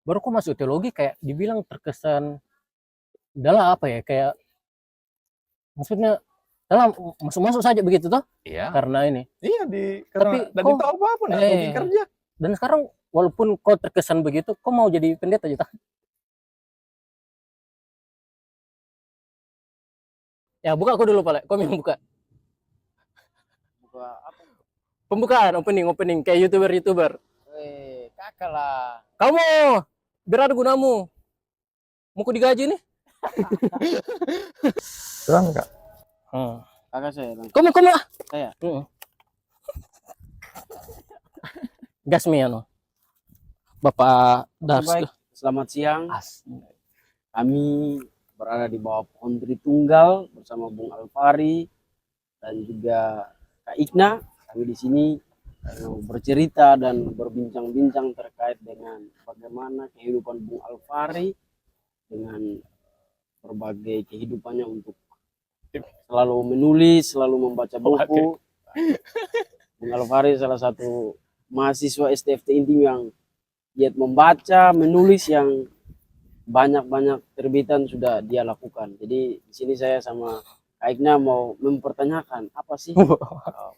Baru kok masuk teologi kayak dibilang terkesan dalam apa ya, kayak maksudnya dalam masuk-masuk saja begitu toh Iya, karena ini. iya Tapi dan kok itu apa enggak pergi kerja. dan sekarang walaupun kau terkesan begitu, kau mau jadi pendeta aja. Ya buka aku dulu Pak, kau yang buka. Buka apa? Pembukaan, opening kayak YouTuber. Kakak lah. Kamu biar ada gunamu. Mau ku digaji nih? Terang enggak? Kakak saya. Kamu ah. Saya. Gasmi anu. Bapak Das. Baik, selamat siang. Kami berada di bawah pohon Tritunggal bersama Bung Alfari dan juga Kak Ikna. Kami di sini bercerita dan berbincang-bincang terkait dengan bagaimana kehidupan Bung Alfari dengan berbagai kehidupannya untuk selalu menulis, selalu membaca buku. Bung Alfari salah satu mahasiswa STFT Intim yang giat membaca, menulis, yang banyak terbitan sudah dia lakukan. Jadi di sini saya sama Kak Ikna mau mempertanyakan apa sih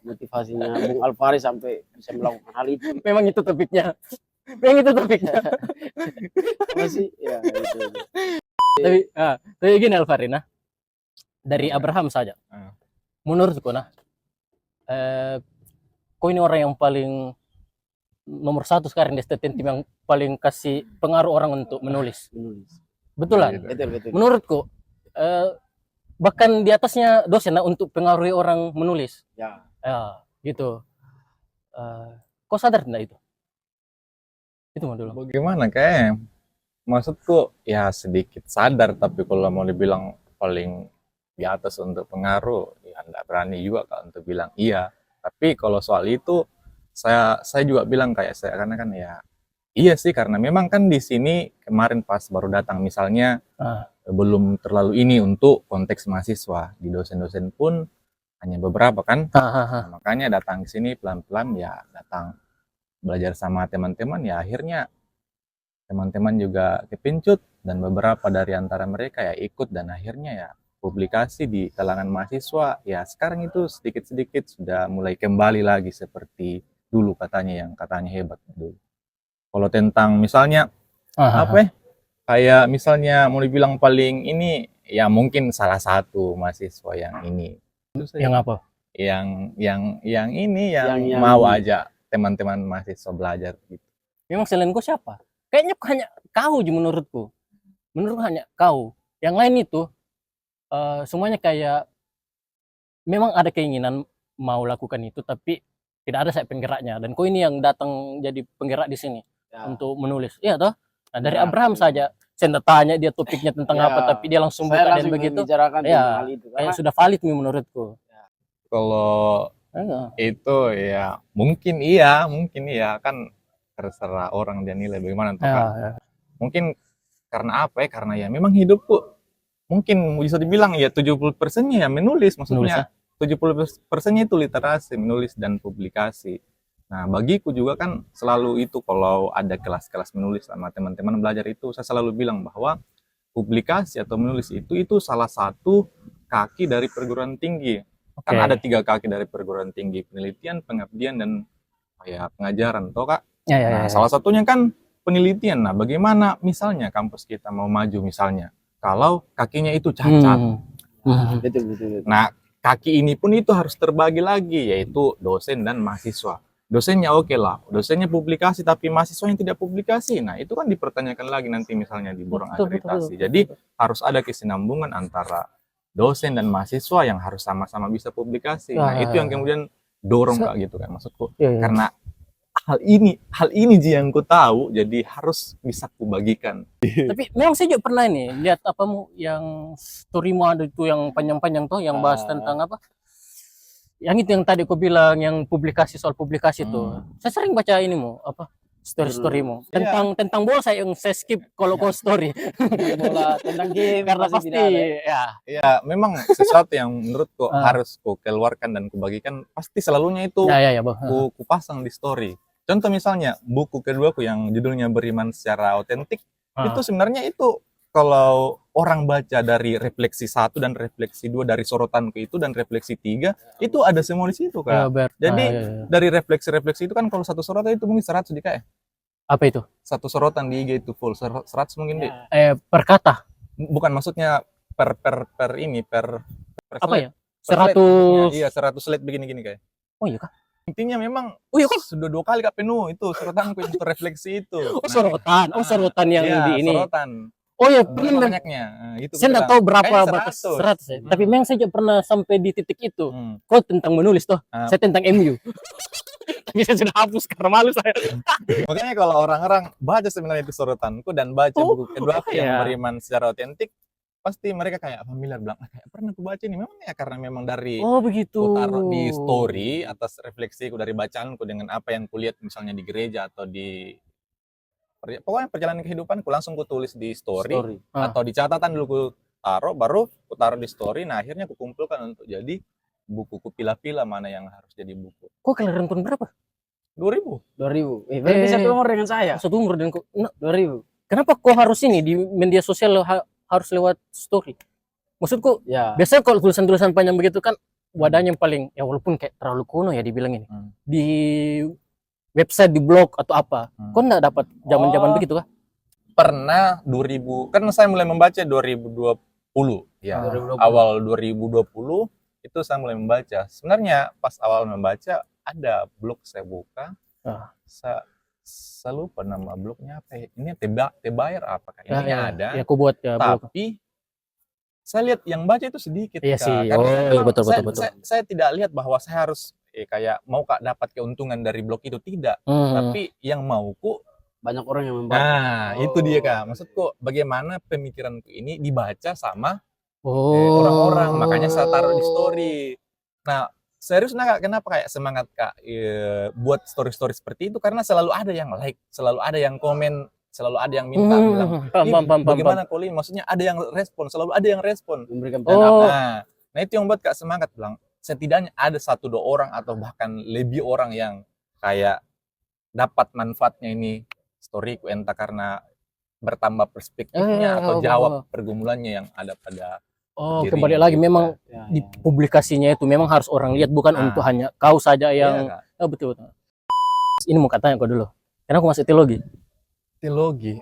motivasinya Bung Alfari sampai bisa melakukan hal itu. Memang itu topiknya. Apa sih? Ya, itu. Tapi gini Alfari, nah. Dari Abraham saja. Menurutku kau ini orang yang paling nomor satu sekarang di STT Intim yang paling kasih pengaruh orang untuk menulis. Betulan? Betul. Menurutku bahkan di atasnya dosen untuk pengaruhi orang menulis. Ya. Gitu. Kau sadar tidak itu? Itu mau dulu. Bagaimana kayak maksudku ya sedikit sadar, tapi kalau mau dibilang paling di atas untuk pengaruh ya enggak berani juga Kak untuk bilang iya. Tapi kalau soal itu saya juga bilang kayak saya, karena kan ya iya sih, karena memang kan di sini kemarin pas baru datang misalnya belum terlalu ini untuk konteks mahasiswa, di dosen-dosen pun hanya beberapa kan. Nah, makanya datang ke sini pelan-pelan ya, datang belajar sama teman-teman ya, akhirnya teman-teman juga kepincut dan beberapa dari antara mereka ya ikut, dan akhirnya ya publikasi di kalangan mahasiswa ya sekarang itu sedikit-sedikit sudah mulai kembali lagi seperti dulu katanya hebat dulu. Kalau tentang misalnya apa ya, kayak misalnya mau dibilang paling ini ya mungkin salah satu mahasiswa yang ini. Yang apa? Yang ini yang mau aja teman-teman mahasiswa belajar gitu. Memang selain kau siapa? Kayaknya hanya kau aja menurutku. Menurutku hanya kau. Yang lain itu semuanya kayak memang ada keinginan mau lakukan itu, tapi tidak ada saya penggeraknya. Dan kau ini yang datang jadi penggerak di sini untuk menulis. Iya toh? Nah, dari Abraham saja saya tanya dia topiknya tentang apa, tapi dia langsung buka dan begitu. Ya, kayak sudah valid nih menurutku. Kalau itu ya mungkin iya kan terserah orang dia nilai bagaimana tuh kan. Mungkin karena apa ya? Karena ya memang hidupku mungkin bisa dibilang ya 70%-nya ya menulis, maksudnya 70%-nya itu literasi, menulis dan publikasi. Nah, bagiku juga kan selalu itu kalau ada kelas-kelas menulis sama teman-teman belajar itu, saya selalu bilang bahwa publikasi atau menulis itu salah satu kaki dari perguruan tinggi. Kan ada 3 kaki dari perguruan tinggi, penelitian, pengabdian, dan ya pengajaran, toh Kak? Nah, salah satunya kan penelitian. Nah, bagaimana misalnya kampus kita mau maju misalnya kalau kakinya itu cacat. Betul. Nah, kaki ini pun itu harus terbagi lagi, yaitu dosen dan mahasiswa. Dosennya oke lah, dosennya publikasi, tapi mahasiswa yang tidak publikasi, nah itu kan dipertanyakan lagi nanti misalnya di borong akreditasi. Jadi harus ada kesinambungan antara dosen dan mahasiswa yang harus sama-sama bisa publikasi. Nah itu yang kemudian dorong Kak gitu kan maksudku. Karena hal ini yang ku tahu, jadi harus bisa ku bagikan. Tapi memang saya juga pernah nih lihat yang storymu ada itu yang panjang-panjang tuh yang bahas tentang apa? Yang itu yang tadi ku bilang yang soal publikasi tuh. Saya sering baca storymu tentang bola, saya skip kalau kau story. Bola tentang game karena pasti ya memang sesuatu yang menurutku harus ku keluarkan dan ku bagikan, pasti selalunya itu ku pasang di story. Contoh misalnya buku keduaku yang judulnya Beriman Secara Otentik, itu sebenarnya itu kalau orang baca dari refleksi 1 dan refleksi 2 dari sorotanku itu dan refleksi 3 itu ada semua di situ Ya, Kak. Jadi ya. dari refleksi-refleksi itu kan kalau satu sorotan itu mungkin 100 di Kak ya. Apa itu? Satu sorotan di IG itu full 100 mungkin di. Per kata. Bukan maksudnya per ini per Apa slide. ya? Per slide 100. maksudnya. Iya, 100 slide begini-gini Kak. Oh iya kah? Intinya memang Oh iya kah? sudah 2 kali Kak penuh itu sorotanku itu refleksi itu. Oh sorotan. Oh sorotan yang iya, di ini. sorotan. Oh iya, Berapa pernah. banyaknya? Nah, gitu Saya nggak tahu berapa Kayaknya batas 100. 100 ya. Tapi memang saya juga pernah sampai di titik itu. Kau tentang menulis toh, Ah. saya tentang MU. Tapi saya sudah hapus karena malu saya. Makanya kalau orang-orang baca sebenarnya itu sorotanku dan baca buku kedua aku yang iya. Beriman Secara Otentik, pasti mereka kayak familiar bilang, kayak pernah aku baca ini. Memang ya karena memang dari Oh begitu. ku taruh di story atas refleksiku dari bacaanku dengan apa yang kulihat misalnya di gereja atau di pokoknya perjalanan kehidupanku langsung ku tulis di story. Atau di catatan dulu ku taruh, baru ku taruh di story. Nah akhirnya ku kumpulkan untuk jadi buku, ku pilah-pilah mana yang harus jadi buku. Kok kelahiran tahun berapa? 2000. Berarti satu umur dengan saya. Satu umur dan kok. Nah, 2000. kenapa kok harus ini di media sosial harus lewat story? Maksudku, Ya. biasanya kalau tulisan-tulisan panjang begitu kan wadahnya yang paling ya walaupun kayak terlalu kuno ya dibilang ini. Di website, di blog atau apa. Kok enggak dapat zaman-zaman begitu kah? Pernah 2000, kan saya mulai membaca 2020 ya. 2020. Awal 2020 itu saya mulai membaca. Sebenarnya pas awal membaca ada blog saya buka. Saya lupa nama blognya apa ya. Ini Tebayar apa kayaknya ada. Ya aku buat ya blog. Tapi saya lihat yang baca itu sedikit. Iya Kak. sih. Karena Oh, memang betul. saya tidak lihat bahwa saya harus kayak mau Kak dapat keuntungan dari blog itu, tidak. Tapi yang mauku banyak orang yang membaca. Nah, itu dia Kak. Maksudku bagaimana pemikiranku ini dibaca sama orang-orang. Makanya saya taruh di story. Nah, seriusnya Kak, kenapa kayak semangat Kak buat story-story seperti itu? Karena selalu ada yang like, selalu ada yang komen, selalu ada yang minta bilang, bagaimana Koli? Maksudnya ada yang respon, selalu ada yang respon. Memberikan pendapat. Nah, itu yang buat Kak semangat bilang, setidaknya ada 1-2 orang atau bahkan lebih orang yang kayak dapat manfaatnya ini storyku, entah karena bertambah perspektifnya atau jawab pergumulannya yang ada pada dirinya. Kembali lagi memang di publikasinya itu memang harus orang lihat, bukan untuk hanya kau saja yang betul. Ini mau katanya kau dulu. Karena aku masuk teologi. Teologi.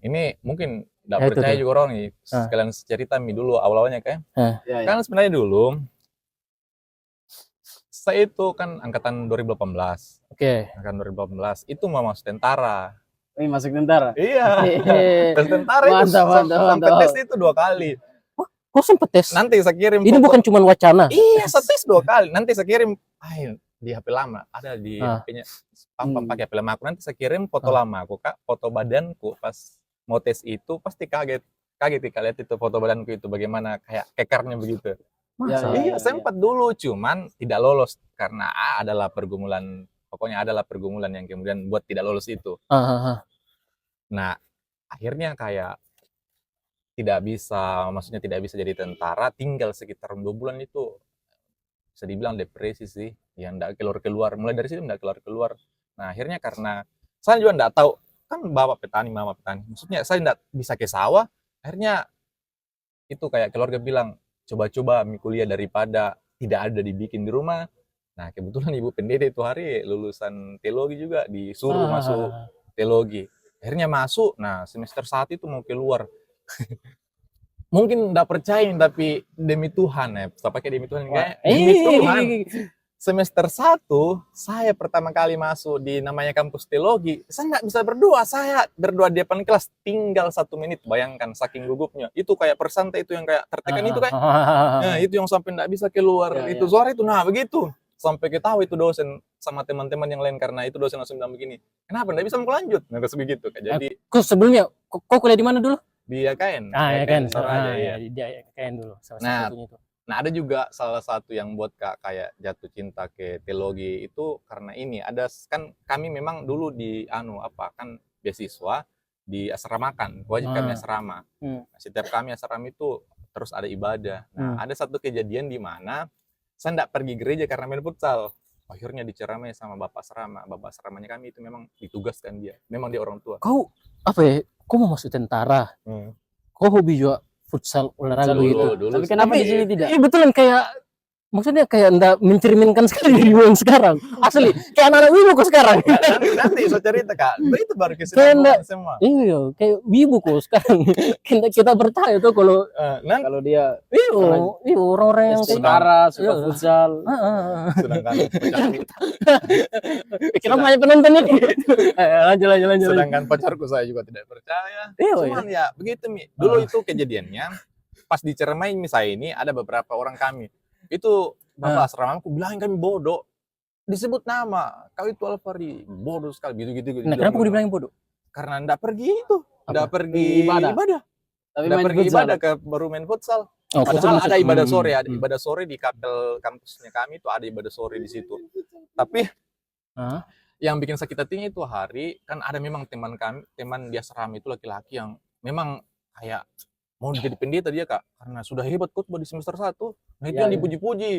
Ini mungkin enggak percaya juga orang nih. Sekalian cerita dulu awal-awalnya kayak. Kan sebenarnya dulu saya itu kan angkatan 2018. Angkatan 2018 itu mau masuk tentara. Masuk tentara? Iya. Tes tentara itu sampai tes itu 2 kali. Kok sempat tes? Nanti saya kirim. Ini bukan cuma wacana. Iya, saya tes 2 kali. Nanti saya kirim di HP lama. Ada di HP-nya. Pakai HP lama aku. Nanti saya kirim foto lama aku, Kak. Foto badanku pas mau tes itu pasti kaget. Kaget lihat itu foto badanku itu bagaimana kayak kekarnya begitu. Iya, sempat dulu cuman tidak lolos karena adalah pergumulan. Pokoknya adalah pergumulan yang kemudian buat tidak lolos itu. Nah, akhirnya kayak maksudnya tidak bisa jadi tentara, tinggal sekitar 2 bulan itu bisa dibilang depresi sih, yang enggak keluar-keluar. Mulai dari situ enggak keluar-keluar. Nah, akhirnya karena saya juga enggak tahu, kan bapak petani, mama petani. Maksudnya saya enggak bisa ke sawah, akhirnya itu kayak keluarga bilang, coba-coba kuliah daripada tidak ada dibikin di rumah. Nah, kebetulan ibu pendeta itu hari lulusan teologi juga, disuruh masuk teologi. Akhirnya masuk, nah semester 1 itu mau keluar. Mungkin enggak percaya, tapi demi Tuhan ya. Saya pakai demi Tuhan enggak? Demi Tuhan. Semester 1, saya pertama kali masuk di namanya kampus teologi. Saya enggak bisa berdoa. Saya berdoa di depan kelas tinggal 1 menit. Bayangkan saking gugupnya. Itu kayak persantai itu yang kayak tertekan itu kan. Nah, itu yang sampai enggak bisa keluar. Itu suara itu. Nah, begitu. Sampai ketahui itu dosen sama teman-teman yang lain karena itu dosen langsung bilang begini. Kenapa enggak bisa mau lanjut? Nah, terus begitu. Jadi kok sebelumnya kok kuliah di mana dulu? Di KN. KN. Di KN dulu. Nah, ada juga salah satu yang buat Kak kayak jatuh cinta ke teologi itu karena ini. Ada kan kami memang dulu di kan beasiswa di asramakan, wajib kami asrama. Setiap kami asrama itu terus ada ibadah. Nah, ada satu kejadian di mana saya enggak pergi gereja karena main futsal. akhirnya diceramai sama bapak serama. Bapak seramanya kami itu memang ditugaskan dia, memang dia orang tua. Kau apa ya? Kau mau masuk tentara? Kau hobi juga futsal olahraga Futsal gitu. dulu Tapi kenapa Tapi di sini tidak? iya betulan kayak maksudnya kayak ndak mencerminkan sekali diri yang sekarang. Asli kayak anak-anak wibu kok sekarang. Nanti saya cerita kak, itu baru Kayak kesinambungan semua. Iya, kayak wibu kok sekarang. Kita percaya tuh kalau Nanti Kalau dia iya orang-orang yang kayak setara suka Iya. futsal. sedangkan Kenapa banyak penonton ini? Lanjut. sedangkan pacarku saya juga tidak percaya. Iya, Cuman ya begitu Mi. Dulu itu kejadiannya pas di Cermai Mi saya ini ada beberapa orang kami. Itu bapak asramaku bilang kami bodoh. Disebut nama, kau itu Alfari, bodoh sekali gitu. Nah, kenapa gue dibilangin bodoh? Karena ndak pergi itu, ndak Apa? pergi Ibadah. Ndak Tapi main pergi futsal. ibadah ke baru main futsal. Oh, Padahal ada ibadah sore, ada Hmm. ibadah sore di kapel kampusnya kami itu ada ibadah sore di situ. Tapi Hah? yang bikin sakit hatinya itu hari kan ada memang teman di asrama itu laki-laki yang memang kayak mau jadi pendeta dia kak karena sudah hebat khotbah di semester 1. Nah itu Ya, yang ya. dipuji-puji.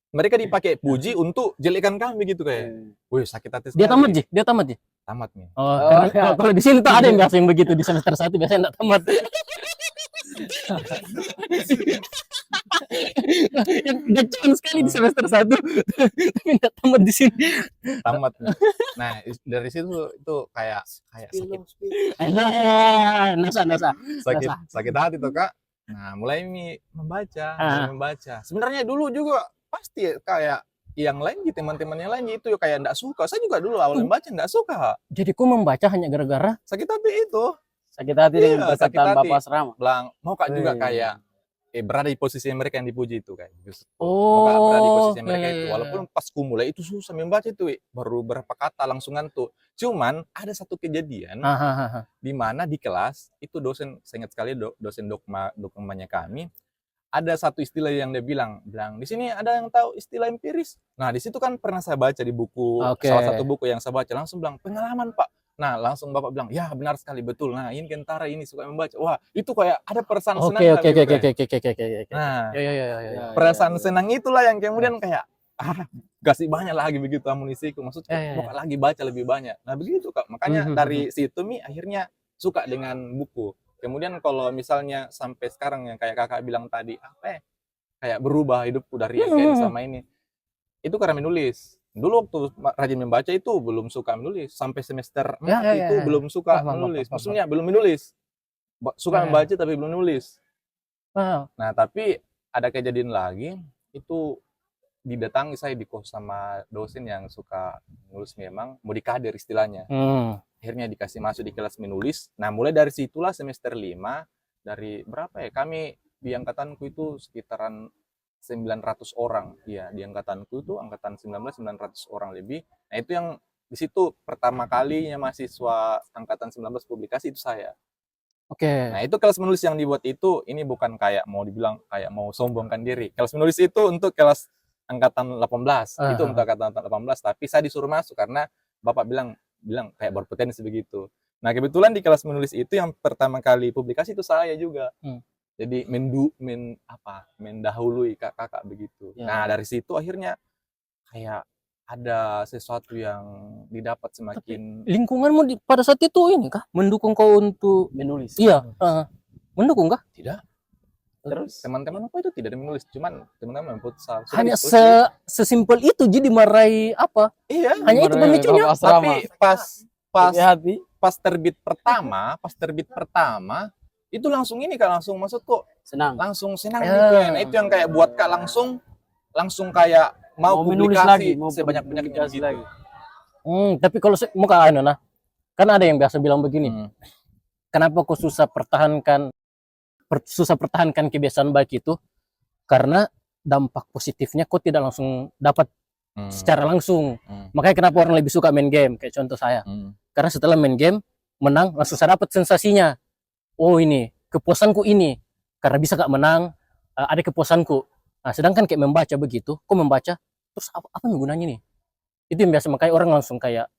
Mereka dipakai puji untuk jelekan kami gitu kayak. Wih sakit hati sekali. Dia tamat Ji? Dia tamat Ji? Tamat nih. Oh, karena ya. kalau di sini tuh ada yang biasa yang begitu di semester 1 biasanya enggak tamat. Yang gacuan sekali di semester 1 tapi enggak tamat di sini. Tamat nih. Nah dari situ itu kayak Nasa. sakit hati tuh kak. Nah mulai membaca, Ah. membaca. Sebenarnya dulu juga pasti kayak yang lain gitu teman-teman yang lain itu kayak enggak suka. Saya juga dulu awal membaca enggak suka. Jadi kok membaca hanya gara-gara Sakit hati itu. Sakit hati dengan Iya, sakit perkataan hati. bapak asrama. Bilang mau kak juga Wih. kayak berada di posisi mereka yang dipuji itu kayak. Mau kak berada di posisi mereka itu. Walaupun pas ku mulai itu susah membaca itu, baru berapa kata langsung ngantuk. Cuman ada satu kejadian di mana di kelas itu dosen, saya ingat sekali dosen dogmanya kami, ada satu istilah yang dia bilang di sini ada yang tahu istilah empiris. Nah di situ kan pernah saya baca di buku, Oke. salah satu buku yang saya baca langsung bilang pengalaman pak. Nah langsung bapak bilang ya benar sekali betul. Nah ini kentara ini suka membaca. Wah itu kayak ada perasaan senang. Oke. gitu, kayak. Oke. Nah Ya. perasaan senang itulah yang kemudian kayak kasih banyak lagi begitu amunisiku. Maksudnya Ya. mau lagi baca lebih banyak. Nah begitu kak. Makanya Mhm. dari situ Mi akhirnya suka dengan buku. Kemudian kalau misalnya sampai sekarang yang kayak kakak bilang tadi apa ya, kayak berubah hidupku dari yang kayak sama ini. Itu karena menulis. Dulu waktu rajin membaca itu belum suka menulis. Sampai semester 4 Ya. itu belum suka Paham. menulis. Maksudnya belum menulis. Suka Ya. membaca tapi belum nulis. Wow. Nah tapi ada kejadian lagi itu didatangi saya di kos sama dosen yang suka nulis memang mau dikader istilahnya. Akhirnya dikasih masuk di kelas menulis. Nah mulai dari situlah semester 5 dari berapa ya kami di angkatanku itu sekitaran 900 orang. Iya di angkatanku itu angkatan 900 orang lebih. Nah itu yang di situ pertama kalinya mahasiswa angkatan 19 publikasi itu saya. Oke. Nah itu kelas menulis yang dibuat itu ini bukan kayak mau dibilang kayak mau sombongkan diri. Kelas menulis itu untuk kelas angkatan 18. Itu untuk angkatan 18 tapi saya disuruh masuk karena bapak bilang kayak berpotensi begitu. Nah kebetulan di kelas menulis itu yang pertama kali publikasi itu saya juga. Jadi mendahului kakak begitu. Ya. Nah dari situ akhirnya kayak ada sesuatu yang didapat semakin Lingkunganmu pada saat itu ini kah mendukung kau untuk Menulis. iya, mendukung kah? tidak. Terus Teman-teman aku itu tidak ada menulis, cuman teman-teman main futsal. Sudah Hanya diskusi. sesimpel itu jadi dimarahi apa? Iya. Hanya itu pemicunya. Bapak asrama. Tapi pas Sakit hati. pas terbit pertama itu langsung ini kak langsung maksudku Senang. langsung senang Ya. gitu ya. Nah, itu yang kayak buat kak langsung kayak mau menulis publikasi lagi, mau sebanyak-banyaknya publikasi gitu. lagi. Tapi kalau muka anu nah, kan ada yang biasa bilang begini. Kenapa kau susah pertahankan kebiasaan baik itu? Karena dampak positifnya kau tidak langsung dapat secara langsung. Makanya kenapa orang lebih suka main game kayak contoh saya. Karena setelah main game menang langsung saya dapat sensasinya. Oh ini kepuasanku ini karena bisa gak menang ada kepuasanku. Nah sedangkan kayak membaca begitu, kok membaca terus apa gunanya nih? Itu yang biasa makanya orang langsung kayak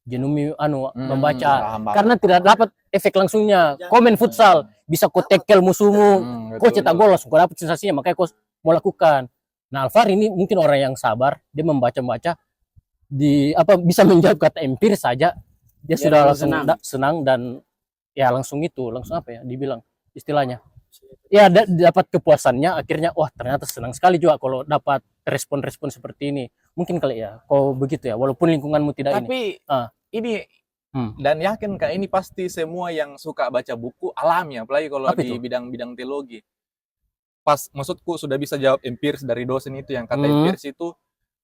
jenumi membaca karena tidak dapat efek langsungnya. Kau main futsal bisa kau tackle musuhmu, kau cetak gol langsung kau dapat sensasinya makanya kau mau lakukan. Nah Alfari ini mungkin orang yang sabar, dia membaca bisa menjawab kata empiris saja dia Dia sudah langsung langsung senang. senang dan ya langsung apa ya dibilang istilahnya ya dapat kepuasannya akhirnya wah ternyata senang sekali juga kalau dapat respon-respon seperti ini mungkin kali ya kau begitu ya walaupun lingkunganmu tidak ini Tapi Ah. ini Hmm. dan yakin Kak, ini pasti semua yang suka baca buku alami, apalagi kalau Apa di itu? bidang-bidang teologi. Pas maksudku sudah bisa jawab empiris dari dosen itu yang kata Hmm. empiris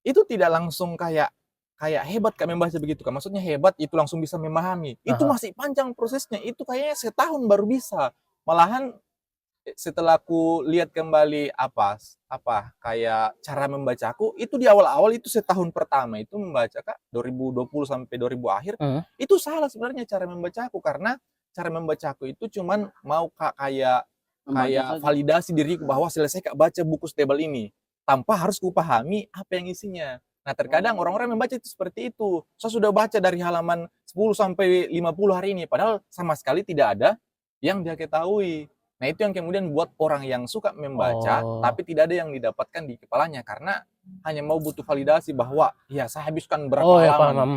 itu tidak langsung kayak kayak hebat Kak membaca begitu Kak. Maksudnya hebat itu langsung bisa memahami. Itu Aha. masih panjang prosesnya. Itu kayaknya setahun baru bisa. Malahan setelah aku lihat kembali apa kayak cara membacaku itu di awal-awal itu setahun pertama itu membaca Kak 2020 sampai 2000 akhir Hmm. itu salah sebenarnya cara membacaku karena cara membacaku itu cuman mau Kak kayak Membaca saja. validasi diriku bahwa selesai Kak baca buku setebal ini tanpa harus kupahami apa yang isinya. Nah, terkadang orang-orang membaca itu seperti itu. Saya sudah baca dari halaman 10 sampai 50 hari ini padahal sama sekali tidak ada yang dia ketahui. Nah, itu yang kemudian buat orang yang suka membaca, Oh. tapi tidak ada yang didapatkan di kepalanya karena hanya mau butuh validasi bahwa ya saya habiskan berapa Oh ya paham. halaman.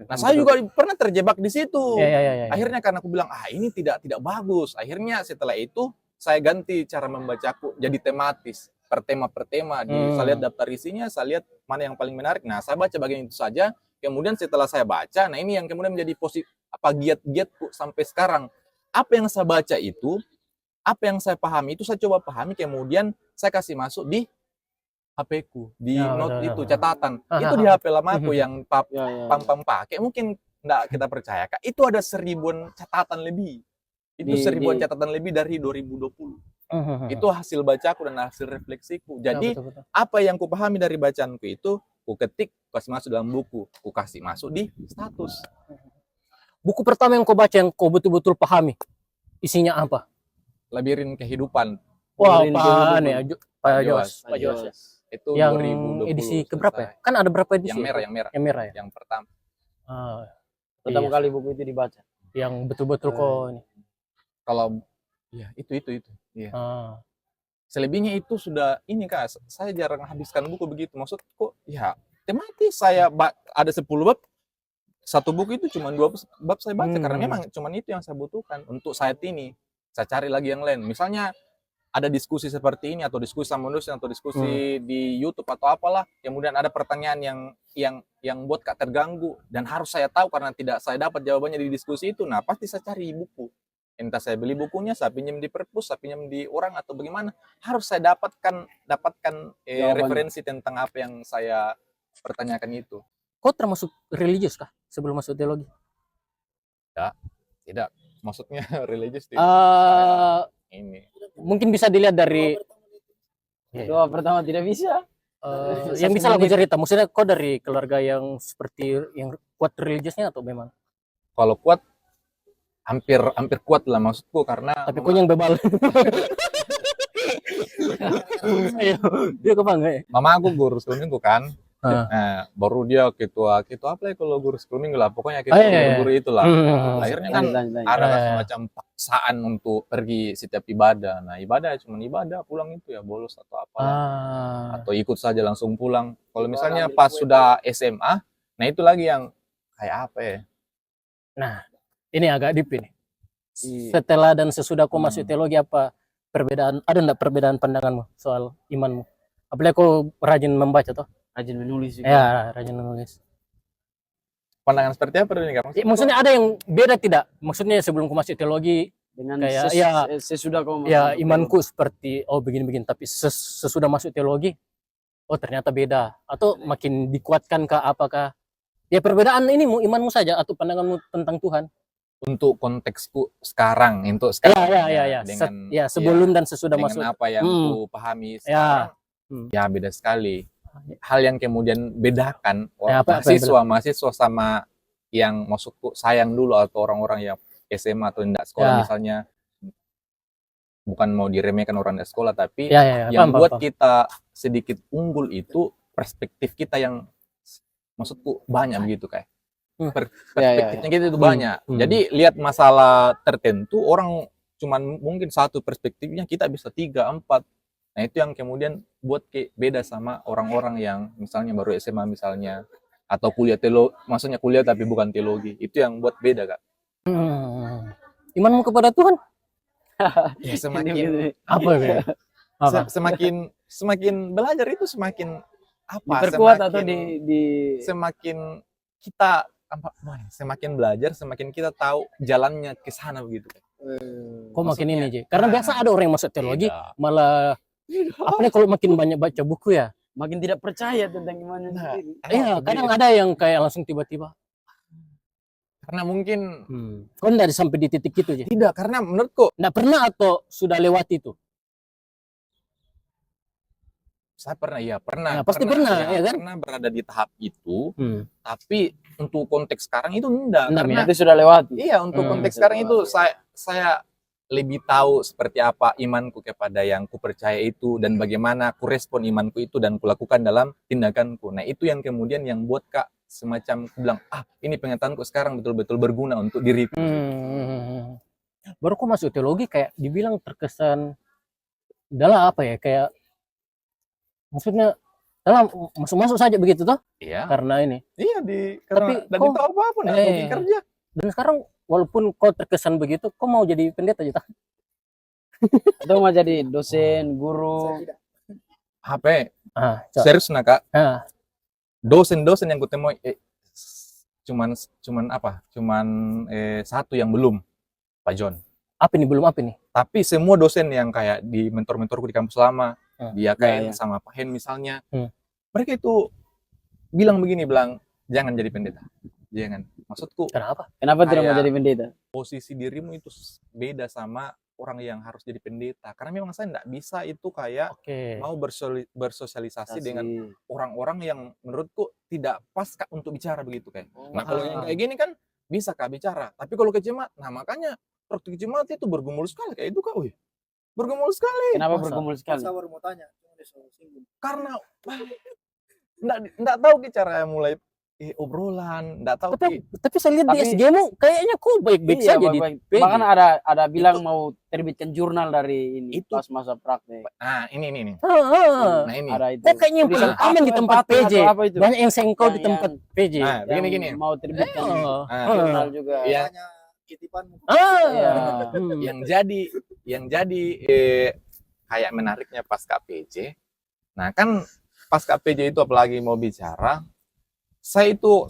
Nah, saya juga pernah terjebak di situ. Ya. Akhirnya karena aku bilang, ini tidak bagus. Akhirnya setelah itu saya ganti cara membacaku jadi tematis, per tema saya lihat daftar isinya, saya lihat mana yang paling menarik. Nah, saya baca bagian itu saja. Kemudian setelah saya baca, nah ini yang kemudian menjadi giat-giatku sampai sekarang. Apa yang saya baca itu apa yang saya pahami itu saya coba pahami kemudian saya kasih masuk di HP-ku di Ya, note betul, itu betul. catatan itu di HP lamaku yang Ya. pam pakai mungkin enggak kita percaya Kak itu ada 1000-an catatan lebih itu 1000-an catatan lebih dari 2020 itu hasil bacaku dan hasil refleksiku jadi betul. apa yang ku pahami dari bacaanku itu ku ketik kasih masuk dalam buku ku kasih masuk di status. Buku pertama yang kau baca yang kau betul-betul pahami isinya apa? Labirin Kehidupan. Wah, Labirin Pak Kehidupan. ya, Pak Jos. Pak Jos. Ya. Itu Yang 2020 edisi keberapa ya? selesai. Kan ada berapa edisi? Yang merah. Yang merah ya. Yang pertama. Pertama Iya. kali buku itu dibaca. Yang betul-betul kok ini. Kalau ya itu. Iya. Selebihnya itu sudah ini Kak, saya jarang habiskan buku begitu. Maksudku ya tematis saya ada 10 bab satu buku itu cuma 2 bab saya baca karena memang cuma itu yang saya butuhkan untuk saat ini. Saya cari lagi yang lain. Misalnya ada diskusi seperti ini atau diskusi sama dosen atau diskusi di YouTube atau apalah, kemudian ada pertanyaan yang buat Kak terganggu dan harus saya tahu karena tidak saya dapat jawabannya di diskusi itu. Nah, pasti saya cari buku. Entah saya beli bukunya, saya pinjam di perpus, saya pinjam di orang atau bagaimana, harus saya dapatkan referensi tentang apa yang saya pertanyakan itu. Kau termasuk religius kah sebelum masuk teologi? Tidak. Maksudnya religius ini. Mungkin bisa dilihat dari Doa pertama tidak bisa. yang bisa lagu cerita. Maksudnya kau dari keluarga yang seperti yang kuat religiusnya atau bagaimana? Kalau kuat hampir kuat lah maksudku karena tapi kau yang bebal. Dia kebangga ya? Mama aku guru sekelilingku kan. Nah, baru dia ketua apa ya kalau guru sekelilingku lah. Pokoknya ketua guru itulah. Akhirnya kan ada semacam paksaan untuk pergi setiap ibadah. Nah, ibadah cuma ibadah, pulang itu ya bolos atau apa. Atau ikut saja langsung pulang. Kalau misalnya pas sudah SMA, nah itu lagi yang kayak apa ya? Nah, ini agak deep ini. Setelah dan sesudah kau masuk teologi ada enggak perbedaan pandanganmu soal imanmu? Apalagi kau rajin membaca toh? Rajin menulis juga. Ya, rajin menulis. Pandangan seperti apa ini Kak? Maksudnya ada yang beda tidak? Maksudnya sebelum kau masuk teologi dengan kayak sesudah kau ya imanku seperti begini tapi sesudah masuk teologi ternyata beda atau makin dikuatkan kah apakah ya perbedaan ini imanmu saja atau pandanganmu tentang Tuhan? Untuk konteksku sekarang, untuk sekarang dengan sebelum dan sesudah dengan masuk apa yang ku pahami sekarang ya beda sekali. Hal yang kemudian bedakan mahasiswa sama yang maksudku sayang dulu atau orang-orang yang SMA atau tidak sekolah misalnya, bukan mau diremehkan orang di sekolah tapi yang buat kita sedikit unggul itu perspektif kita yang maksudku banyak begitu kayak perspektifnya kita itu banyak. Jadi lihat masalah tertentu orang cuman mungkin satu perspektifnya, kita bisa 3, 4. Nah itu yang kemudian buat beda sama orang-orang yang misalnya baru SMA misalnya atau kuliah teologi, maksudnya kuliah tapi bukan teologi, itu yang buat beda kak. Imanmu kepada Tuhan Ya semakin apa ya? Apa? semakin belajar itu semakin apa? Diperkuat atau semakin kita semakin belajar, semakin kita tahu jalannya ke sana begitu. Kok makin ini aja? Karena biasa ada orang yang masuk teologi malah apa nih kalau makin banyak baca buku ya? makin tidak percaya tentang imannya sendiri. Iya, kadang ada yang kayak langsung tiba-tiba. Karena mungkin Kok enggak sampai di titik itu aja? tidak, karena menurutku Enggak pernah atau sudah lewati itu? saya pernah, ya pernah. Ya, pasti pernah, ya kan? Pernah berada di tahap itu, tapi untuk konteks sekarang itu enggak. Enggak, Karena Itu sudah lewati. iya, untuk konteks sekarang itu saya lebih tahu seperti apa imanku kepada yang kupercaya itu dan bagaimana kurespon imanku itu dan kulakukan dalam tindakanku. Nah, itu yang kemudian yang buat Kak semacam bilang, ini pengetahuanku sekarang betul-betul berguna untuk diriku. Baru kok masuk teologi kayak dibilang terkesan dalam apa ya, kayak maksudnya dalam masuk-masuk saja begitu toh? Iya. Karena ini. Iya, Tapi dan kok- itu apa-apa, nggak mungkin kerja. Dan sekarang walaupun kau terkesan begitu, kau mau jadi pendeta aja tak? Atau mau jadi dosen, guru. HP, Cok. serius nah Kak, Ah, dosen-dosen yang kutemui cuman satu yang belum, Pak John. apa nih belum apa nih? Tapi semua dosen yang kayak di mentor-mentorku di kampus lama, dia kayak ya. sama Pak Hen misalnya, mereka mereka itu bilang jangan jadi pendeta, jangan. Maksudku Kenapa? Kenapa tidak mau Kayak- jadi pendeta? posisi dirimu itu beda sama orang yang harus jadi pendeta, karena memang saya nggak bisa itu kayak Oke. mau bersosialisasi dengan orang-orang yang menurutku tidak pas Kak untuk bicara begitu kayak. Nah kalau yang kayak gini kan bisa Kak bicara, tapi kalau ke jemaat, nah makanya waktu ke jemaat itu bergumul sekali kayak itu Kak, wih. Bergumul sekali. Kenapa Masa? bergumul sekali? Saya baru mau tanya, cuma dia selalu singgung. Karena nggak tahu Ki cara mulai obrolan, nggak tahu Ki. Tapi saya lihat di Tapi- SG-mu kayaknya kok baik-baik Iya, saja di baik-baik. PJ. Bahkan ada bilang mau terbitkan jurnal dari ini Itu- pas masa praktek. Nah ini. Ah, Nah ini. Ada itu. Kok kayaknya yang Tulisan paling aman di apa, tempat empati PJ. atau apa itu? Banyak yang sengkau di Yang- tempat PJ. Nah, Yang begini. mau terbitkan Ah. jurnal juga. Iya. Tanya titipanmu. Iya. Yang jadi kayak menariknya pas KPJ. Nah kan pas KPJ itu apalagi mau bicara, saya itu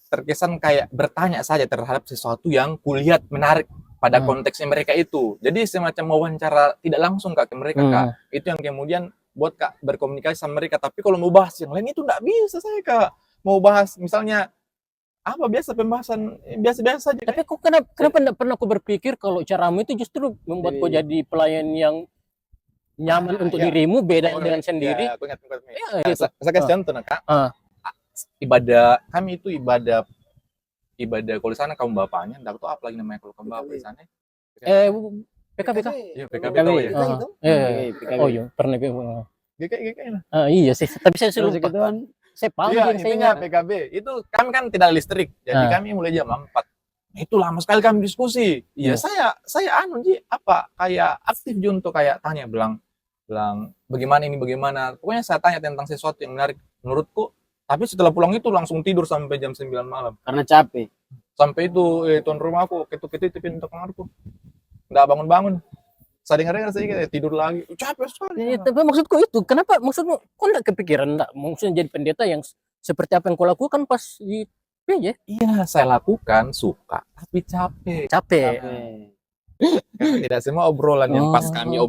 terkesan kayak bertanya saja terhadap sesuatu yang kulihat menarik pada konteksnya mereka itu. Jadi semacam wawancara tidak langsung Kak ke mereka Kak. Itu yang kemudian buat Kak berkomunikasi sama mereka. Tapi kalau mau bahas yang lain itu enggak bisa saya Kak. Mau bahas misalnya apa pembahasan biasa-biasa saja. Tapi kok kenapa enggak pernah aku berpikir kalau caramu itu justru membuat kau jadi pelayan yang nyaman untuk iya. dirimu, beda dengan sendiri. Ya, aku ingat. Iya, Nah, gitu. saya kasih contoh nah, Kak. Kami itu ibadah kalau di sana kaum bapaknya, enggak tahu apa lagi namanya kalau kaum bapak di sana. PKBK. Iya, PKB tahu ya. PKB. Oh iya, pernah GKI lah. iya sih, tapi saya Terus lupa. gitu kan, Saya paham Iya, saya intinya ingat. PKB. Itu kami kan tidak ada listrik. Jadi kami mulai jam 4. Itu lama sekali kami diskusi. Iya, saya kayak aktif juga untuk kayak tanya bilang bagaimana. Pokoknya saya tanya tentang sesuatu yang menarik menurutku. Tapi setelah pulang itu langsung tidur sampai jam 9 malam. karena capek. Sampai itu tuan rumah aku ketuk-ketuk pintu kamarku. Enggak bangun-bangun. Saya dengar saya tidur lagi. Capek sekali. Tapi maksudku itu, kenapa maksudmu kok enggak kepikiran enggak maksudnya jadi pendeta yang seperti apa yang kau lakukan pas di PJ? Iya, saya lakukan suka tapi capek. Capek. Karena tidak semua obrolan yang pas kami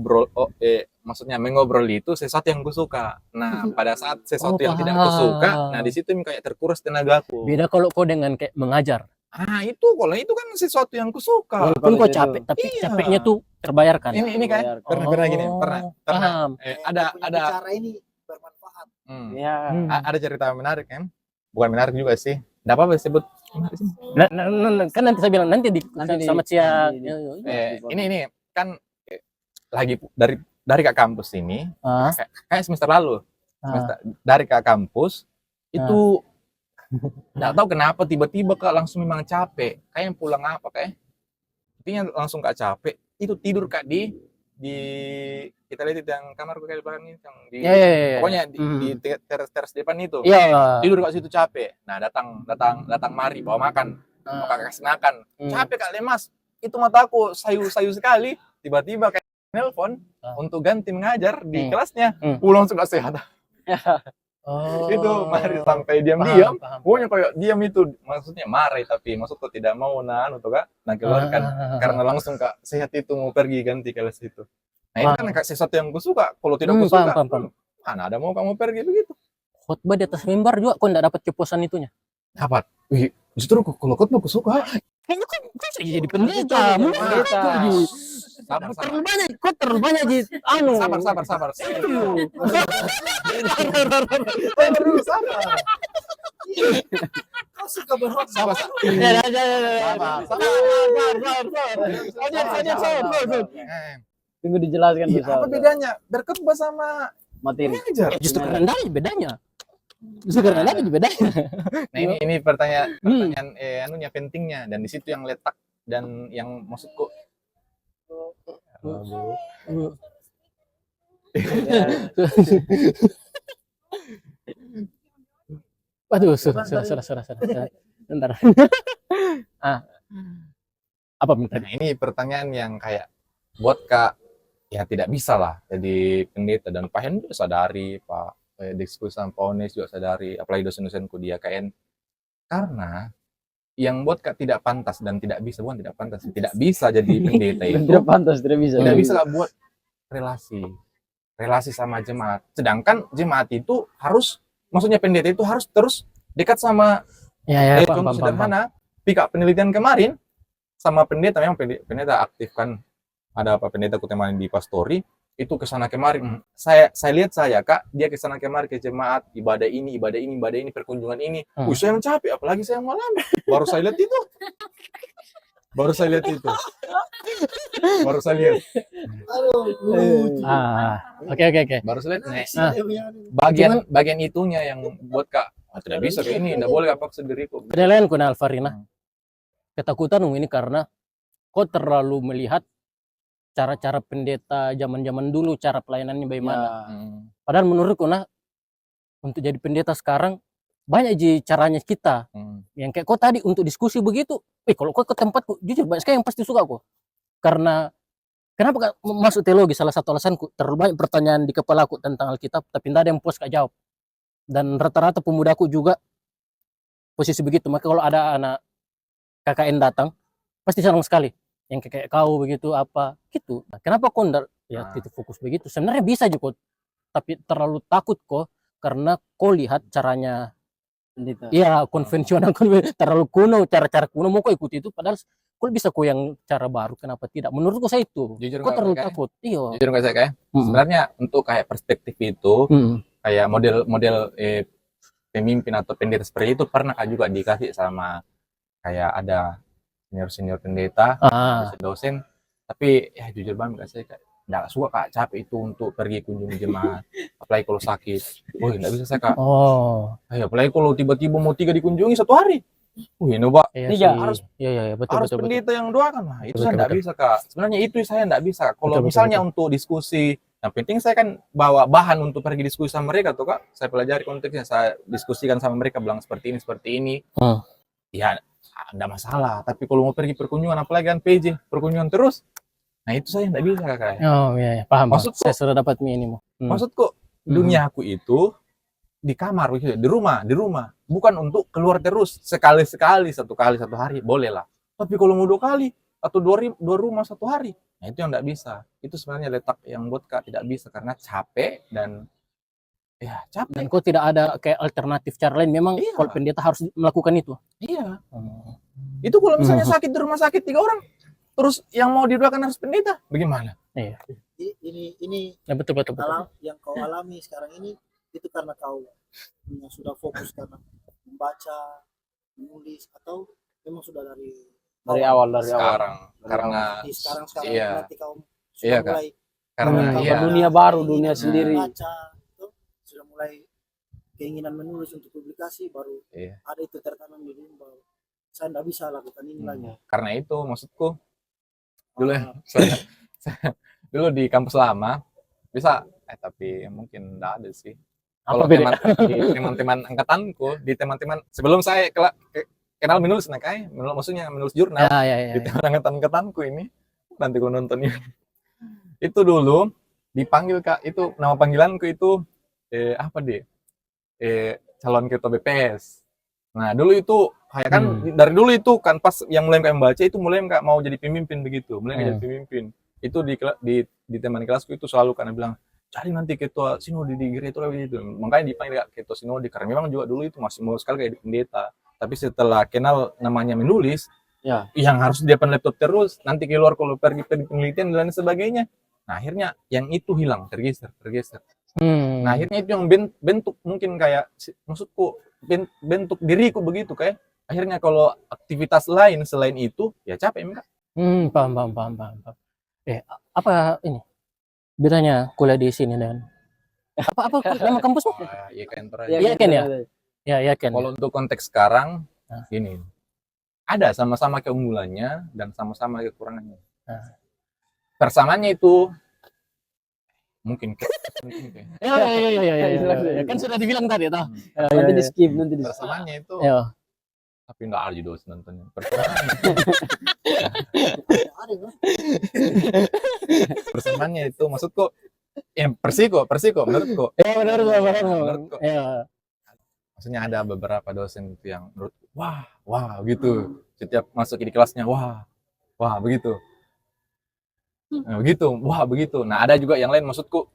maksudnya mengobrol itu sesuatu yang gue suka. Nah, pada saat sesuatu yang tidak gue suka, nah di situ kayak terkuras tenagaku. Beda kalau kau dengan kayak mengajar. Kalau itu kan sesuatu yang gue suka. Walaupun kau itu. capek, tapi Iya. capeknya tuh terbayarkan. Ini kan pernah gini, pernah. Paham. Ada Cara ini bermanfaat. Ya. ada cerita menarik kan? Bukan menarik juga sih. Enggak apa-apa disebut. Kan nanti saya bilang nanti selamat siang. Ini kan lagi dari Kak kampus ini, kayak semester lalu. Dari Kak kampus itu nggak tahu kenapa tiba-tiba Kak langsung memang capek. Kayak pulang apa kayak. Intinya langsung Kak capek. Itu tidur Kak di di kita lihat itu yang kamar gue kayak di belakang ini yang di Ya, ya, ya. pokoknya di teras depan itu. Iya. Tidur kat situ capek. Nah, datang mari bawa makan. Mau kakak kasih makan. Capek Kak lemas. Itu mataku sayu-sayu sekali. Tiba-tiba kayak nelpon untuk ganti mengajar di kelasnya. Pulang sudah sehat. Oh. Itu mari sampai diam-diam. Paham. Pokoknya kayak diam itu maksudnya marah tapi maksudku tidak mau tuh Kak. Nah, keluarkan karena langsung Kak sehat itu mau pergi ganti kelas itu. Nah, itu kan Kak sesuatu yang kusuka. Kalau tidak kusuka, Paham. mana ada mau kamu pergi begitu. Khotbah di atas mimbar juga kok enggak dapat kepuasan itunya. Dapat. Wih, justru kalau khotbah kusuka. Kayaknya kok bisa jadi pendeta. Sabar. Terlalu banyak di anu. Sabar. Sabar. Kau suka berhot. Sabar. Tunggu dijelaskan Iya, apa Ustaz. bedanya berkhotbah sama Materi. mengajar? Justru karena ada bedanya. Nah, ini pertanyaan anunya pentingnya dan di situ yang letak dan yang maksudku Waduh, sudah. Bentar. Apa bentar? nah, ini pertanyaan yang kayak buat Kak ya tidak bisa lah jadi pendeta dan Pak Hen juga sadari, Pak diskusi sama Pak Ones juga sadari, apalagi dosen-dosenku di AKN karena yang buat Kak tidak pantas dan tidak bisa, bukan tidak pantas, tidak bisa jadi pendeta itu Tidak pantas, tidak bisa. tidak bisa Kak buat relasi sama jemaat. Sedangkan jemaat itu harus, maksudnya pendeta itu harus terus dekat sama contoh sederhana, pika penelitian kemarin sama pendeta, memang pendeta aktif kan, ada apa pendeta ku temani di pastori, itu kesana kemari. Saya lihat Kak, dia kesana kemari ke jemaat, ibadah ini, perkunjungan ini. Saya yang capek, apalagi saya yang malam. Baru saya lihat itu. Baru saya lihat. Oke. Baru saya lihat. Bagian itunya yang buat Kak, tidak bisa kayak ini, tidak boleh apa diriku. Penilaian ku Alvarina. Ketakutan ini karena kau terlalu melihat cara-cara pendeta zaman-zaman dulu, cara pelayanannya bagaimana. Padahal menurutku untuk jadi pendeta sekarang banyak caranya kita. Yang kayak kau tadi untuk diskusi begitu. Kalau kau ke tempatku, jujur banyak sekali yang pasti suka kok. Karena kenapa masuk teologi? Salah satu alasanku terlalu banyak pertanyaan di kepalaku tentang Alkitab, tapi tidak ada yang puas Kak jawab. Dan rata-rata pemudaku juga posisi begitu. Maka kalau ada anak KKN datang, pasti senang sekali. Yang kayak kau begitu apa gitu. Nah, kenapa kau enggak titik fokus begitu? Sebenarnya bisa juga, tapi terlalu takut kok karena kau lihat caranya iya konvensional, terlalu kuno, cara-cara kuno mau kau ikuti itu, padahal kau bisa kau yang cara baru, kenapa tidak? Menurutku saya itu. Jujur kau terlalu takut. Iya. Jujur nggak saya kayak sebenarnya untuk kayak perspektif itu kayak model pemimpin atau pendeta seperti itu pernah juga dikasih sama kayak ada senior pendeta, dosen, tapi ya jujur banget saya kayak nggak suka Kak, capek itu untuk pergi kunjungi jemaat, apalagi kalau sakit. Nggak bisa saya Kak. Apalagi kalau tiba-tiba mau 3 dikunjungi 1 hari. Pak, 3 harus betul. Pendeta yang doakan lah. Itu saya nggak bisa Kak. Sebenarnya itu saya nggak bisa. Kalau misalnya untuk diskusi, yang penting saya kan bawa bahan untuk pergi diskusi sama mereka tuh Kak. Saya pelajari konteksnya, saya diskusikan sama mereka, bilang seperti ini. Ya, enggak masalah. Tapi kalau mau pergi perkunjungan, apalagi kan PJ, perkunjungan terus, nah itu saya enggak bisa Kak. Paham. Maksudku, saya sudah dapat minimum. Maksudku, dunia aku itu di kamar, di rumah. Bukan untuk keluar terus, sekali-sekali, 1 kali 1 hari, boleh lah. Tapi kalau mau 2 kali, atau 2 rumah 1 hari, nah itu yang enggak bisa. Itu sebenarnya letak yang buat Kak tidak bisa, karena capek dan capek. Dan kok tidak ada kayak alternatif cara lain, memang kalau pendeta harus melakukan itu. Iya. Itu kalau misalnya sakit di rumah sakit 3 orang, terus yang mau didoakan harus pendeta, bagaimana? Iya. Ini betul. yang kau alami sekarang ini itu karena kau yang sudah fokus karena membaca, menulis, atau memang sudah dari awal karena sekarang iya. nanti kau Iya, sudah Kak. mulai Karena dunia baru, dunia sendiri. Baca, sudah mulai keinginan menulis untuk publikasi, baru ada itu tertanam di diri bahwa saya tidak bisa lakukan ini lagi. Karena itu maksudku dulu dulu di kampus lama bisa, tapi mungkin enggak ada sih. Apa Kalau beda? teman-teman angkatanku, di teman-teman sebelum saya kenal menulis, nah kayak maksudnya menulis jurnal, Ya. di teman angkatanku ini, nanti kalau nonton ini, itu dulu dipanggil Kak, itu nama panggilanku itu apa deh? Calon ketua BPS. Nah, dulu itu kayak kan dari dulu itu kan pas yang mulai kayak membaca itu mulai Kak mau jadi pemimpin begitu, mulai jadi pemimpin. Itu di teman kelasku itu selalu karena bilang cari nanti ketua sinode di gereja gitu. Makanya dipanggil Kak ketua sinode karena memang juga dulu itu masih mau sekali kayak di pendeta. Tapi setelah kenal namanya menulis, Ya. yang harus di depan laptop terus, nanti keluar kalau pergi penelitian dan lain sebagainya. Nah, akhirnya yang itu hilang, tergeser. Nah, akhirnya itu yang bentuk mungkin kayak maksudku bentuk diriku begitu kayak akhirnya kalau aktivitas lain selain itu ya capek Kak. Paham. Apa ini bedanya kuliah di sini dan apa nama kampusmu? Iya kan Iya kan ya? Ya kan. Kalau untuk konteks sekarang Nah. gini. Ada sama-sama keunggulannya dan sama-sama kekurangannya. Nah. Persamaannya itu mungkin Ya. Kan sudah dibilang tadi toh. Nanti di skip, nanti di skip. persamaannya itu Ya. tapi enggak ada juga nontonnya. Persamaannya. Ada kan? Persamaannya itu maksudku persiko menurutku. Ya benar. Menurutku. Ya. Maksudnya ada beberapa dosen itu yang menurut wah gitu. Setiap masuk di kelasnya wah begitu. Nah, begitu. Nah, ada juga yang lain maksudku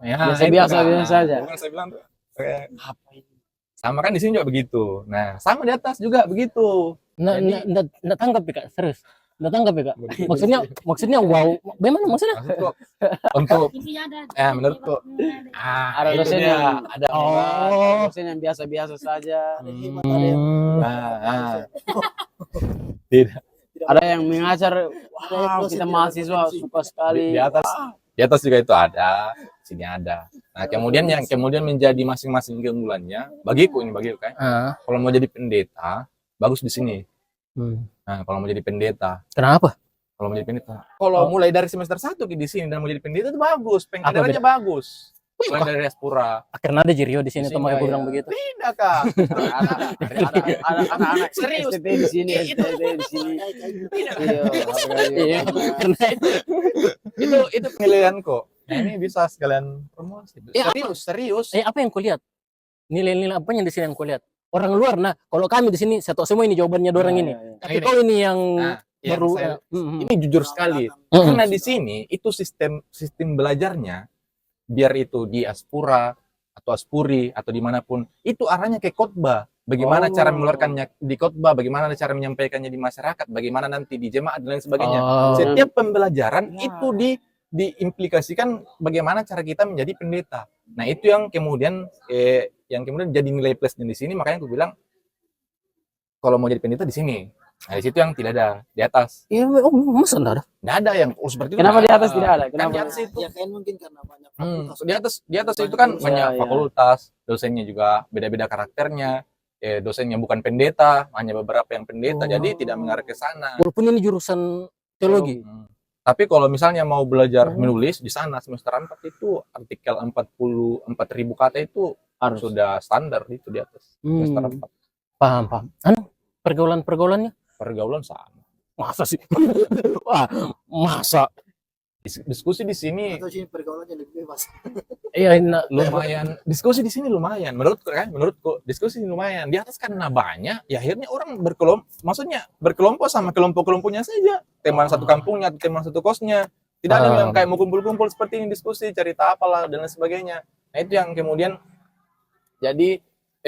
ya Biasa aja. Bukan saya bilang tuh kayak apa ini? Sama kan di sini juga begitu. Nah, sama di atas juga begitu. Nggak tangkap ya Kak, serius. Nggak tangkap ya Kak. Maksudnya wow. Bagaimana maksudnya? Maksudku untuk menurutku Ada itu dosen dia. yang Ada dosen yang biasa-biasa saja. Ada yang hebat, ada yang tidak Ada yang mengajar, wow, kita mahasiswa suka sekali. di atas juga itu ada, sini ada. Nah, kemudian yang menjadi masing-masing keunggulannya, bagiku kayak kalau mau jadi pendeta, bagus di sini. Nah, kalau mau jadi pendeta, Kenapa? kalau mau jadi pendeta, kalau mulai dari semester 1 di sini dan mau jadi pendeta itu bagus, pengkaderannya bagus. Selain dari Diaspora. Karena ada Jirio di sini tuh makanya aku bilang begitu. Tidak Kak. Ada anak-anak Serius. STT di sini, STT di sini. Iya, karena itu penilaianku. Nah, ini bisa sekalian promosi. Serius. apa yang kulihat? Nilai-nilai apanya di sini yang kulihat? Orang luar, nah kalau kami di sini saya tahu semua ini jawabannya orang ini. Tapi kau ini yang baru. Ini jujur sekali. Karena di sini itu sistem belajarnya biar itu di Aspura atau Aspuri atau dimanapun itu arahnya ke khotbah. Bagaimana cara mengeluarkannya di khotbah, bagaimana cara menyampaikannya di masyarakat, bagaimana nanti di jemaat dan lain sebagainya. Setiap pembelajaran itu diimplikasikan bagaimana cara kita menjadi pendeta. Nah, itu yang kemudian jadi nilai plusnya di sini, makanya aku bilang kalau mau jadi pendeta di sini. Nah, di situ yang tidak ada di atas. Iya, masa enggak ada? Nggak ada yang seperti itu. Kenapa di atas tidak ada? Kan Kenapa? di atas itu. Ya kan mungkin karena banyak fakultas. Di atas itu kan banyak Iya. fakultas, dosennya juga beda-beda karakternya. Dosennya bukan pendeta, hanya beberapa yang pendeta, jadi tidak mengarah ke sana. Walaupun ini jurusan teologi. Tapi kalau misalnya mau belajar menulis di sana semester 4 itu artikel 44.000 kata itu Harus. sudah standar itu di atas semester 4. Paham. Pergaulan-pergaulannya? Pergaulan sama. Masa sih? Wah, masa? Diskusi di sini Atau sini pergaulannya lebih bebas. Iya, lumayan. Diskusi di sini lumayan. Menurutku diskusi lumayan. Di atas karena banyak, ya akhirnya orang berkelompok sama kelompok-kelompoknya saja. Teman satu kampungnya, teman satu kosnya. Tidak ada yang kayak mau kumpul-kumpul seperti ini diskusi, cerita apalah dan lain sebagainya. Nah, itu yang kemudian jadi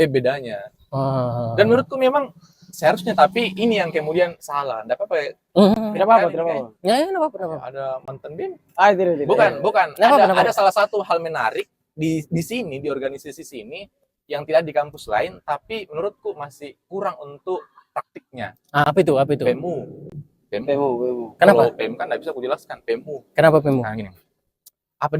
bedanya. Dan menurutku memang seharusnya, tapi ini yang kemudian salah. Tidak apa-apa ya. Tidak apa-apa. Ya, enggak apa-apa. Ada mantan BEM. Tidak. Bukan. Kenapa? Ada salah satu hal menarik di sini, di organisasi sini yang tidak di kampus lain, tapi menurutku masih kurang untuk praktiknya. Apa itu? PMU. Kenapa? Kalau PMU kan nggak bisa aku jelaskan. PMU. Kenapa PMU? Nah, gini. Apa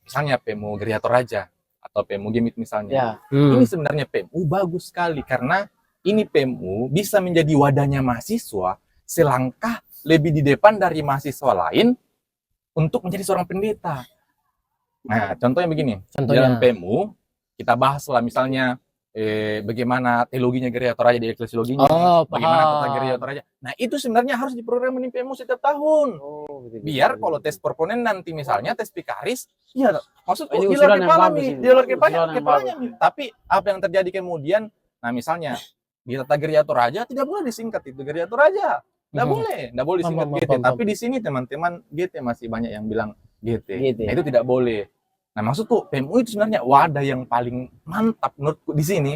misalnya PMU Gereja Toraja atau PMU Gemit misalnya. Ya. Ini sebenarnya PMU bagus sekali karena ini PMU bisa menjadi wadahnya mahasiswa selangkah lebih di depan dari mahasiswa lain untuk menjadi seorang pendeta. Nah, contohnya begini. Contohnya. Dalam PMU, kita bahas lah misalnya bagaimana teologinya gereja Toraja di eklesiologinya, Oh, bagaimana tata paham. gereja Toraja. Nah, itu sebenarnya harus diprogram di PMU setiap tahun. Oh, betul, Biar betul, kalau betul. tes proponen nanti misalnya tes pikaris, ya maksudku Ini di luar usulan yang kepala bagus nih, ini. di luar Usulan yang kepalanya bagus. nih. Tapi apa yang terjadi kemudian, nah misalnya di tata gereja Toraja tidak boleh disingkat itu gereja Toraja. Nggak boleh disingkat Paham, GT. paham, Tapi di sini teman-teman GT masih banyak yang bilang GT. GT. Nah, itu tidak boleh. Nah, maksudku PMU itu sebenarnya wadah yang paling mantap menurutku di sini.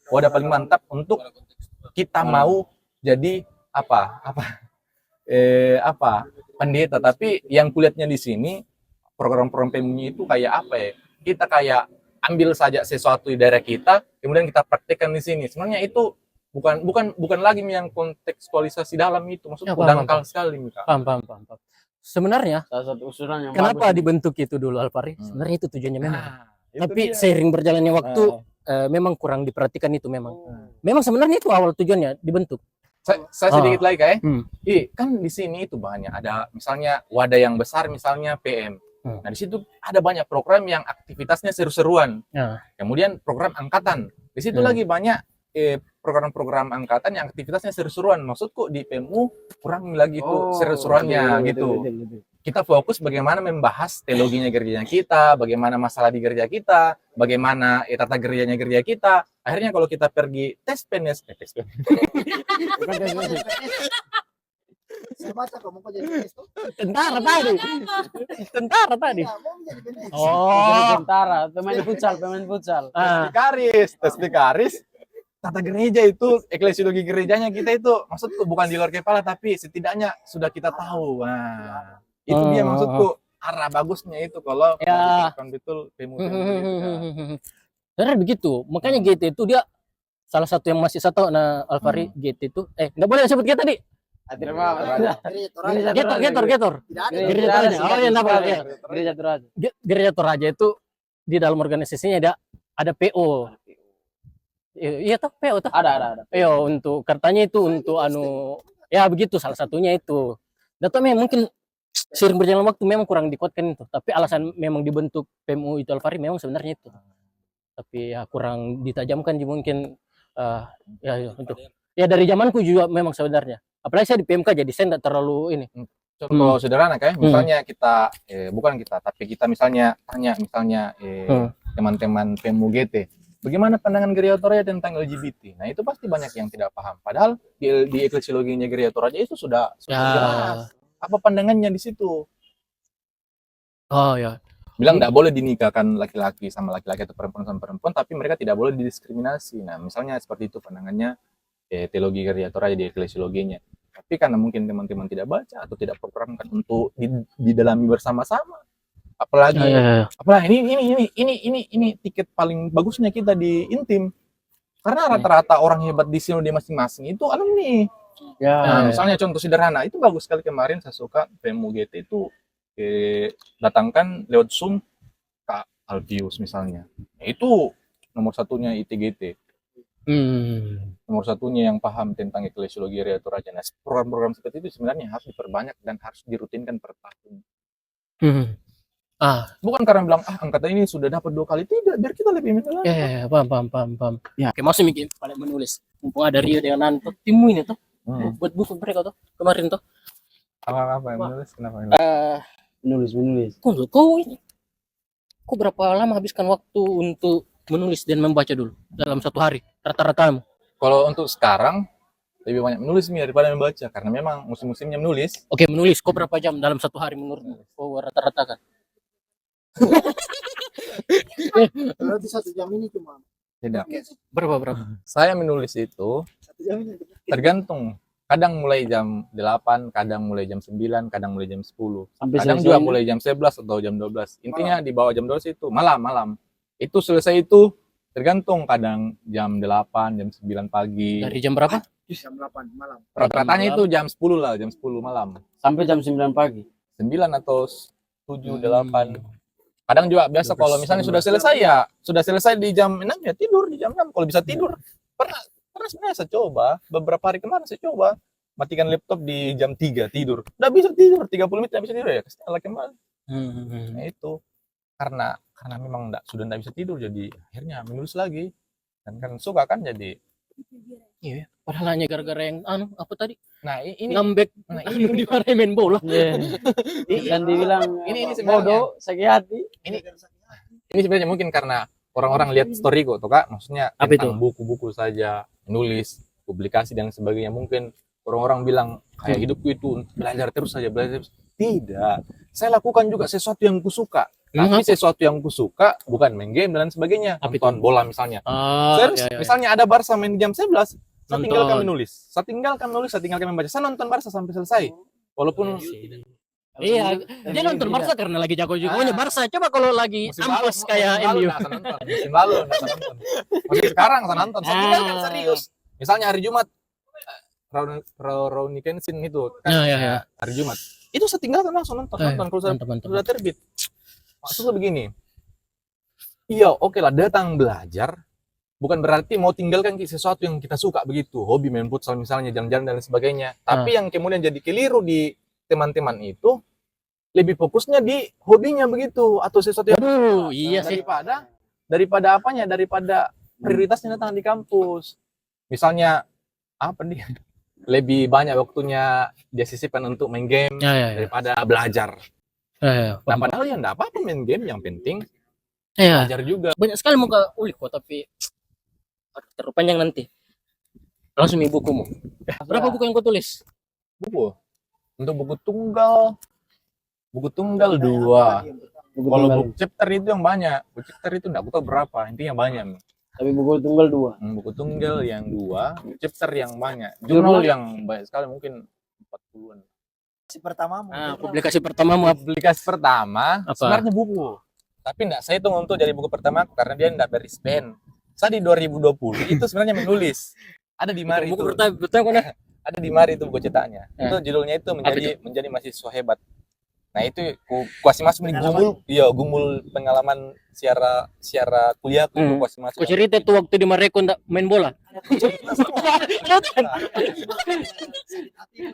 Wadah paling mantap untuk kita mau jadi apa pendeta. Tapi yang kulihatnya di sini program-program PMU itu kayak apa ya? Kita kayak ambil saja sesuatu di daerah kita, kemudian kita praktekkan di sini. Sebenarnya itu bukan lagi yang kontekstualisasi dalam itu. Maksudku Ya, paham, dangkal sekali, Mika. Paham. Sebenarnya Salah satu usulan yang kenapa bagus. dibentuk itu dulu Alfari? Sebenarnya itu tujuannya memang. Nah, itu Tapi dia. seiring berjalannya waktu Nah, memang kurang diperhatikan itu memang. Oh. Memang sebenarnya itu awal tujuannya dibentuk. saya sedikit lagi kayak, Hmm. kan di sini itu banyak ada misalnya wadah yang besar misalnya PM. Hmm. Nah di situ ada banyak program yang aktivitasnya seru-seruan. Nah. Kemudian program angkatan. Di situ Hmm. lagi banyak program-program angkatan yang aktivitasnya seru-seruan. Maksudku di PMU kurang lagi itu Oh, seru-seruannya betul, gitu. betul. Kita fokus bagaimana membahas teologinya gereja kita, bagaimana masalah di gereja kita, bagaimana tata gerejanya gereja kita. Akhirnya kalau kita pergi tes PNS, Saya baca kok mau jadi PNS tuh. Tentara tadi. Tentara tadi. Iya, mau menjadi PNS. Jadi Oh. tentara, pemain futsal. Ah. tes vikaris, tata gereja itu, eklesiologi gerejanya kita itu, maksudku bukan di luar kepala, tapi setidaknya sudah kita tahu. Nah, itu dia maksudku, arah bagusnya itu kalau Ya. diterapkan betul PMU. Sebenarnya begitu. Makanya GT itu dia salah satu yang masih satu nah Alfari GT itu nggak boleh sebut GT tadi. Tidak apa. Gereja Toraja. Getor. Tidak ada. Gereja Toraja. Oh iya, kenapa? Iya. Gereja Toraja. Gereja Toraja itu di dalam organisasinya ada PO. Iya toh PO toh. Ada. PO untuk katanya itu untuk ya begitu salah satunya itu. Dan tuh mungkin seiring berjalan waktu memang kurang dikuatkan itu. Tapi alasan memang dibentuk PMU itu Alfari memang sebenarnya itu. Tapi ya kurang ditajamkan mungkin ya untuk ya dari zamanku juga memang sebenarnya. Apalagi saya di PMK jadi saya nggak terlalu ini. Contoh sederhana kayak, misalnya kita, bukan kita, tapi kita misalnya tanya misalnya teman-teman PMU GT, bagaimana pandangan gereja Toraja tentang LGBT? Nah itu pasti banyak yang tidak paham. Padahal di eklesiologinya gereja Toraja itu sudah jelas. Apa pandangannya di situ? Oh ya. Bilang tidak boleh dinikahkan laki-laki sama laki-laki atau perempuan sama perempuan, tapi mereka tidak boleh didiskriminasi. Nah misalnya seperti itu pandangannya teologi gereja Toraja di eklesiologinya. Tapi karena mungkin teman-teman tidak baca atau tidak programkan untuk didalami bersama-sama. Apalagi ini tiket paling bagusnya kita di intim. Karena rata-rata orang hebat di sinode masing-masing itu alumni. Nah, misalnya contoh sederhana, itu bagus sekali kemarin saya suka PMU GT itu datangkan lewat Zoom Kak Albius misalnya. Itu nomor satunya ITGT. Nomor satunya yang paham tentang eklesiologi gereja Toraja. Nah, program-program seperti itu sebenarnya harus diperbanyak dan harus dirutinkan per tahun. Bukan karena bilang angkatan ini sudah dapat 2 kali, tidak, biar kita lebih menilai. Paham. Ya, kayak masih mikir pada menulis. Mumpung ada Rio dengan Nanto, timu ini tuh. Buat buku mereka tuh kemarin tuh. Apa yang menulis? Kenapa? Menulis. Kau berapa lama habiskan waktu untuk menulis dan membaca dulu dalam satu hari rata-ratamu? Kalau untuk sekarang lebih banyak menulis daripada membaca karena memang musim-musimnya menulis. Oke, menulis. Kau berapa jam dalam satu hari menurutmu? Kau rata-rata kan? Berarti 1 jam ini cuma. Tidak. Berapa? Saya menulis itu 1 jam ini. tergantung. Kadang mulai jam 8, kadang mulai jam 9, kadang mulai jam 10. Sampai Kadang juga mulai jam 11 atau jam 12. Intinya di bawah jam 12 itu malam. Itu selesai itu tergantung, kadang jam 8, jam 9 pagi. Dari jam berapa? Jam 8 malam. Rata-ratanya itu jam 10 lah, jam 10 malam. Sampai jam 9 pagi. 9 atau 7, 8. Kadang juga biasa kalau misalnya sudah selesai di jam 6 ya tidur di jam 6 kalau bisa tidur. Pernah sebenarnya saya coba beberapa hari kemarin saya coba matikan laptop di jam 3 tidur. Udah bisa tidur 30 menit, udah bisa tidur ya. Kesalahan kembali. Nah itu karena memang sudah nggak bisa tidur, jadi akhirnya menulis lagi, dan kan suka kan jadi. Iya, padahal hanya gara-gara yang apa tadi? Nah ini Ngambek nah, dimarahin main bola. Iya. Dan dibilang ini sebenarnya bodoh, sakit hati. ini sebenarnya mungkin karena orang-orang lihat storyku tuh Kak, maksudnya Apa tentang buku-buku saja, menulis, publikasi dan sebagainya. Mungkin orang-orang bilang kayak hidupku itu belajar terus saja, belajar terus. Tidak, saya lakukan juga sesuatu yang kusuka. Tapi sesuatu yang kusuka bukan main game dan sebagainya. Apa Nonton bola misalnya. Serius, Misalnya ada Barca main jam 11, saya Nonton. tinggalkan menulis. Saya tinggalkan membaca. Saya nonton Barca sampai selesai. Walaupun Iya, dia nonton Barca karena lagi jago juga. Pokoknya Barca coba kalau lagi ampas kayak MU. Musim lalu nggak saya nonton. Musim sekarang saya nonton. Saya tinggalkan serius. Misalnya hari Jumat Rooney Kenshin itu kan Ya. hari Jumat. Itu saya tinggalkan langsung nonton kalau sudah terbit. Maksudnya begini. Iya, oke lah datang belajar. Bukan berarti mau tinggalkan sesuatu yang kita suka begitu. Hobi main futsal misalnya, jalan-jalan dan sebagainya. Tapi yang kemudian jadi keliru di teman-teman itu lebih fokusnya di hobinya begitu atau sesuatu yang Iya sih. daripada apanya, daripada prioritasnya datang di kampus. Misalnya apa nih? Lebih banyak waktunya dia sisipkan untuk main game daripada belajar. Nah, padahal ya enggak apa-apa main game, yang penting belajar juga. Banyak sekali mau ke ulik kok, tapi terlalu panjang nanti. Langsung nih bukumu. Berapa buku yang kau tulis? Buku. Untuk buku tunggal 2. Kalau buku chapter itu yang banyak. Buku chapter itu enggak tahu berapa, intinya banyak. Tapi buku tunggal 2. Buku tunggal yang 2, chapter yang banyak. Jurnal yang banyak sekali, mungkin 40-an. Publikasi pertamamu. Publikasi pertama Apa? sebenarnya buku. Tapi enggak saya hitung untuk jadi buku pertama karena dia enggak berispen. Saya di 2020 itu sebenarnya menulis. Ada di mari Buku itu. pertama Ada di mari itu buku cetaknya. Itu judulnya itu menjadi mahasiswa hebat. Nah itu kuasi masuk di gumul pengalaman siara kuliah ku kuasi masuk. Kau cerita tuh waktu di Mareko ndak main bola.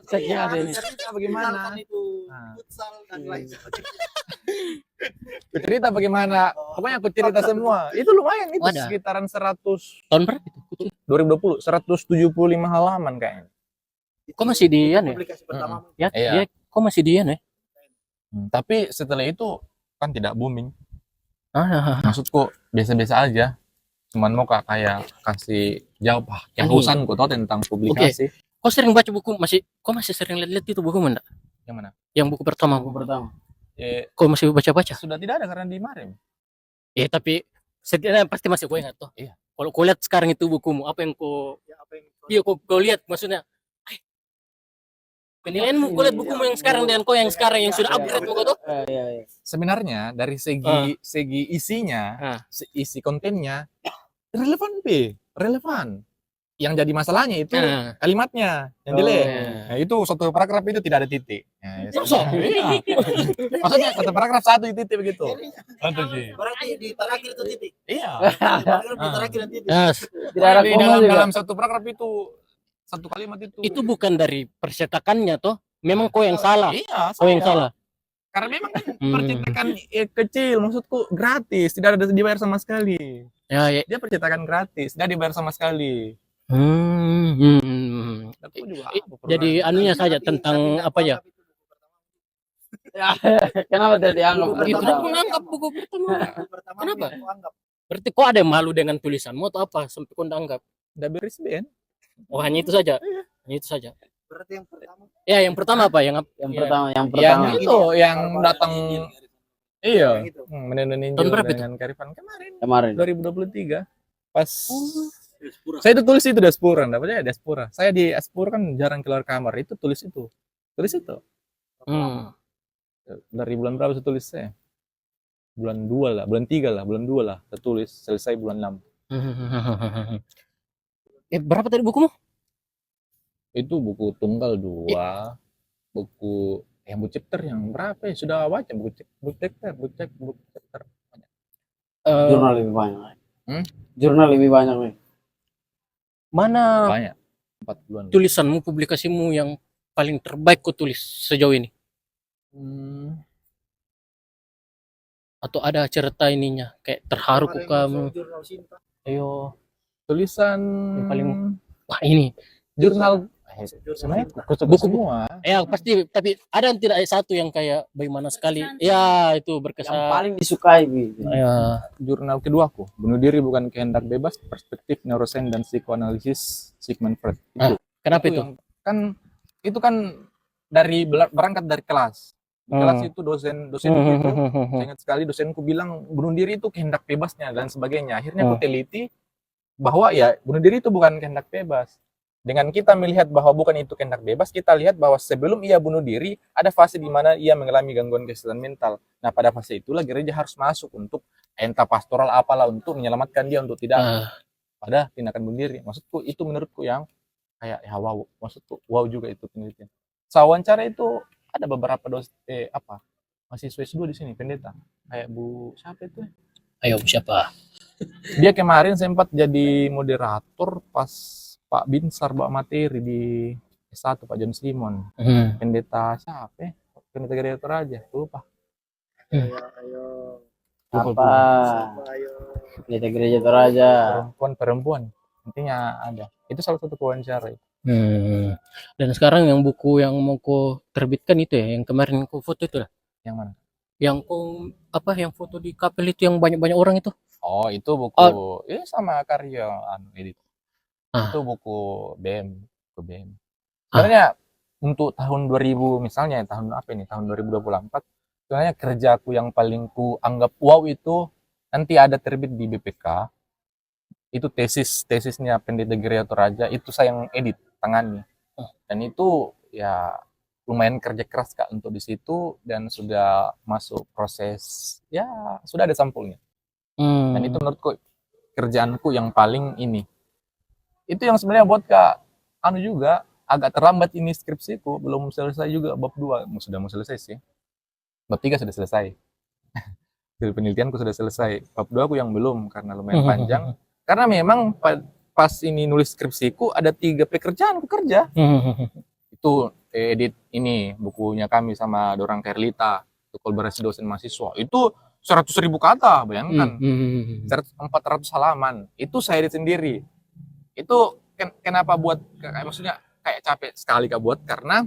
Sakit hati ini. Bagaimana? Futsal dan lain Aku cerita bagaimana? Pokoknya aku cerita semua. Itu lumayan itu sekitaran 100 Tahun berapa itu? 2020, 175 halaman kayaknya. Kok masih di ya? publikasi pertamamu. Ya, Iya. kok masih di ya? Tapi setelah itu kan tidak booming. Maksudku biasa-biasa aja. Cuman mau kayak kasih jawab kehausan ku tahu tentang publikasi. Kok sering baca buku? Kok masih sering lihat itu buku enggak? Yang mana? Yang buku pertama. Kok masih baca-baca? Sudah tidak ada karena di Marem. Tapi setidaknya pasti masih kau ingat toh. Iya. Kalau kau lihat sekarang itu bukumu, apa yang kau kau lihat maksudnya? Penilaianmu kau lihat bukumu yang sekarang dan kau yang sekarang yang sudah upgrade buku tuh? Sebenarnya dari segi isinya, isi kontennya relevan. Yang jadi masalahnya itu kalimatnya yang jelek. Nah, itu satu paragraf itu tidak ada titik. Nah, iya. Maksudnya satu paragraf satu titik begitu. Itu sih. Berarti di terakhir itu titik. Iya. Di terakhir itu titik. Tidak ada koma juga. Dalam satu paragraf itu satu kalimat itu. Itu bukan dari percetakannya toh. Memang kau yang salah. Iya, Kau yang salah. Karena memang kan percetakan kecil, maksudku gratis, tidak ada dibayar sama sekali. Ya. Dia percetakan gratis, tidak dibayar sama sekali. Aku juga Jadi anunya saja tentang apa ya? Kenapa tidak dianggap? Itu aku menganggap buku pertama. Kenapa? Berarti kok ada yang malu dengan tulisanmu atau apa sampai kau anggap? Tidak berisben. Oh hanya itu saja. Hanya itu saja. Berarti yang pertama. Ya yang pertama apa? Yang pertama. Yang itu yang datang. Iya. Tahun berapa itu? Dengan Karifan kemarin. 2023. Pas saya itu tulis itu Diaspora, enggak percaya Diaspora. Saya di Diaspora kan jarang keluar kamar, itu tulis itu. Dari bulan berapa saya tulis saya? Bulan 2 lah, bulan 3 lah, saya tulis, selesai bulan 6. Berapa tadi bukumu? Itu buku tunggal 2, buku yang buku chapter yang berapa ya? Sudah baca buku chapter. Jurnal lebih banyak. Jurnal lebih banyak nih. Mana banyak 4 bulan. Tulisanmu, publikasimu yang paling terbaik kau tulis sejauh ini? atau ada cerita ininya kayak terharu Ada ku yang kamu. masuk jurnal cinta. Ayo, Tulisan yang paling wah ini jurnal Jurnal sebenarnya cinta. aku suka Buku- semua. ya pasti, tapi ada yang tidak satu yang kayak bagaimana sekali ya itu Yang berkesan. paling disukai gitu. Ya, Jurnal keduaku, Bunuh Diri Bukan Kehendak Bebas, Perspektif Neurosains dan Psikoanalisis Sigmund Freud. Itu, kenapa itu? yang itu kan dari berangkat dari kelas. Di kelas itu dosenku itu, saya ingat sekali dosenku bilang bunuh diri itu kehendak bebasnya dan sebagainya. Akhirnya aku teliti bahwa ya bunuh diri itu bukan kehendak bebas. Dengan kita melihat bahwa bukan itu kehendak bebas, kita lihat bahwa sebelum ia bunuh diri, ada fase di mana ia mengalami gangguan kesehatan mental. Nah, pada fase itulah gereja harus masuk untuk entah pastoral apalah untuk menyelamatkan dia untuk tidak pada tindakan bunuh diri. Maksudku itu menurutku yang kayak ya wow, maksudku wow juga itu penelitian. Wawancara itu ada beberapa mahasiswa S2 di sini pendeta. Kayak Bu siapa itu? Ayo siapa? Dia kemarin sempat jadi moderator pas Pak Binsar bawa materi di S1 Pak John Simon. Pendeta siapa ya? Pendeta Gereja Toraja, lupa. Ayo. Apa? Ayo. Pendeta Gereja Toraja. Perempuan. Intinya ada. Itu salah satu wawancara. Dan sekarang yang buku yang mau ku terbitkan itu ya, yang kemarin ku foto itu lah. Yang mana? Yang ku yang foto di kapel itu yang banyak-banyak orang itu. Oh, itu buku ini sama karya edit. Itu buku BEM, Sebenarnya untuk tahun 2000 misalnya tahun apa ini? Tahun 2024. Sebenarnya kerjaku yang paling ku anggap wow itu nanti ada terbit di BPK. Itu tesisnya Pendeta Gereja Toraja, itu saya yang edit tangani. Dan itu ya lumayan kerja keras Kak untuk di situ dan sudah masuk proses ya sudah ada sampulnya. Dan itu menurutku kerjaanku yang paling ini. Itu yang sebenarnya buat Kak juga agak terlambat ini skripsiku, belum selesai juga bab 2, sudah mau selesai sih. Bab 3 sudah selesai. Dari penelitianku sudah selesai. Bab 2 aku yang belum karena lumayan panjang. Karena memang pas ini nulis skripsiku ada 3 pekerjaan aku kerja. Itu edit ini bukunya kami sama Dorang Kerlita, itu kolaborasi dosen mahasiswa. Itu 100.000 kata, bayangkan. 400 halaman. Itu saya edit sendiri. Itu kenapa buat maksudnya kayak capek sekali Kak buat karena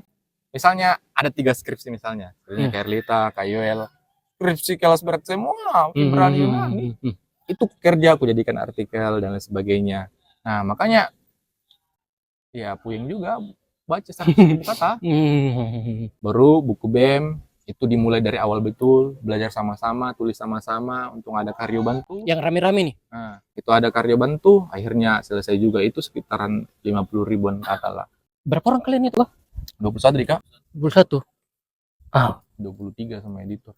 misalnya ada 3 skripsi misalnya. Skripsinya Kerlita, Kayuel, skripsi kelas berat semua, Ibrani Yunani. Itu kerja aku jadikan artikel dan lain sebagainya. Nah, makanya ya puyeng juga baca 100.000 kata. Baru buku BEM itu dimulai dari awal betul, belajar sama-sama, tulis sama-sama, untuk ada karya bantu. Yang rame-rame nih. Nah, itu ada karya bantu, akhirnya selesai juga itu sekitaran 50 ribuan kata lah. Berapa orang kalian itu, Bang? 21 Kak. 21. 23 sama editor.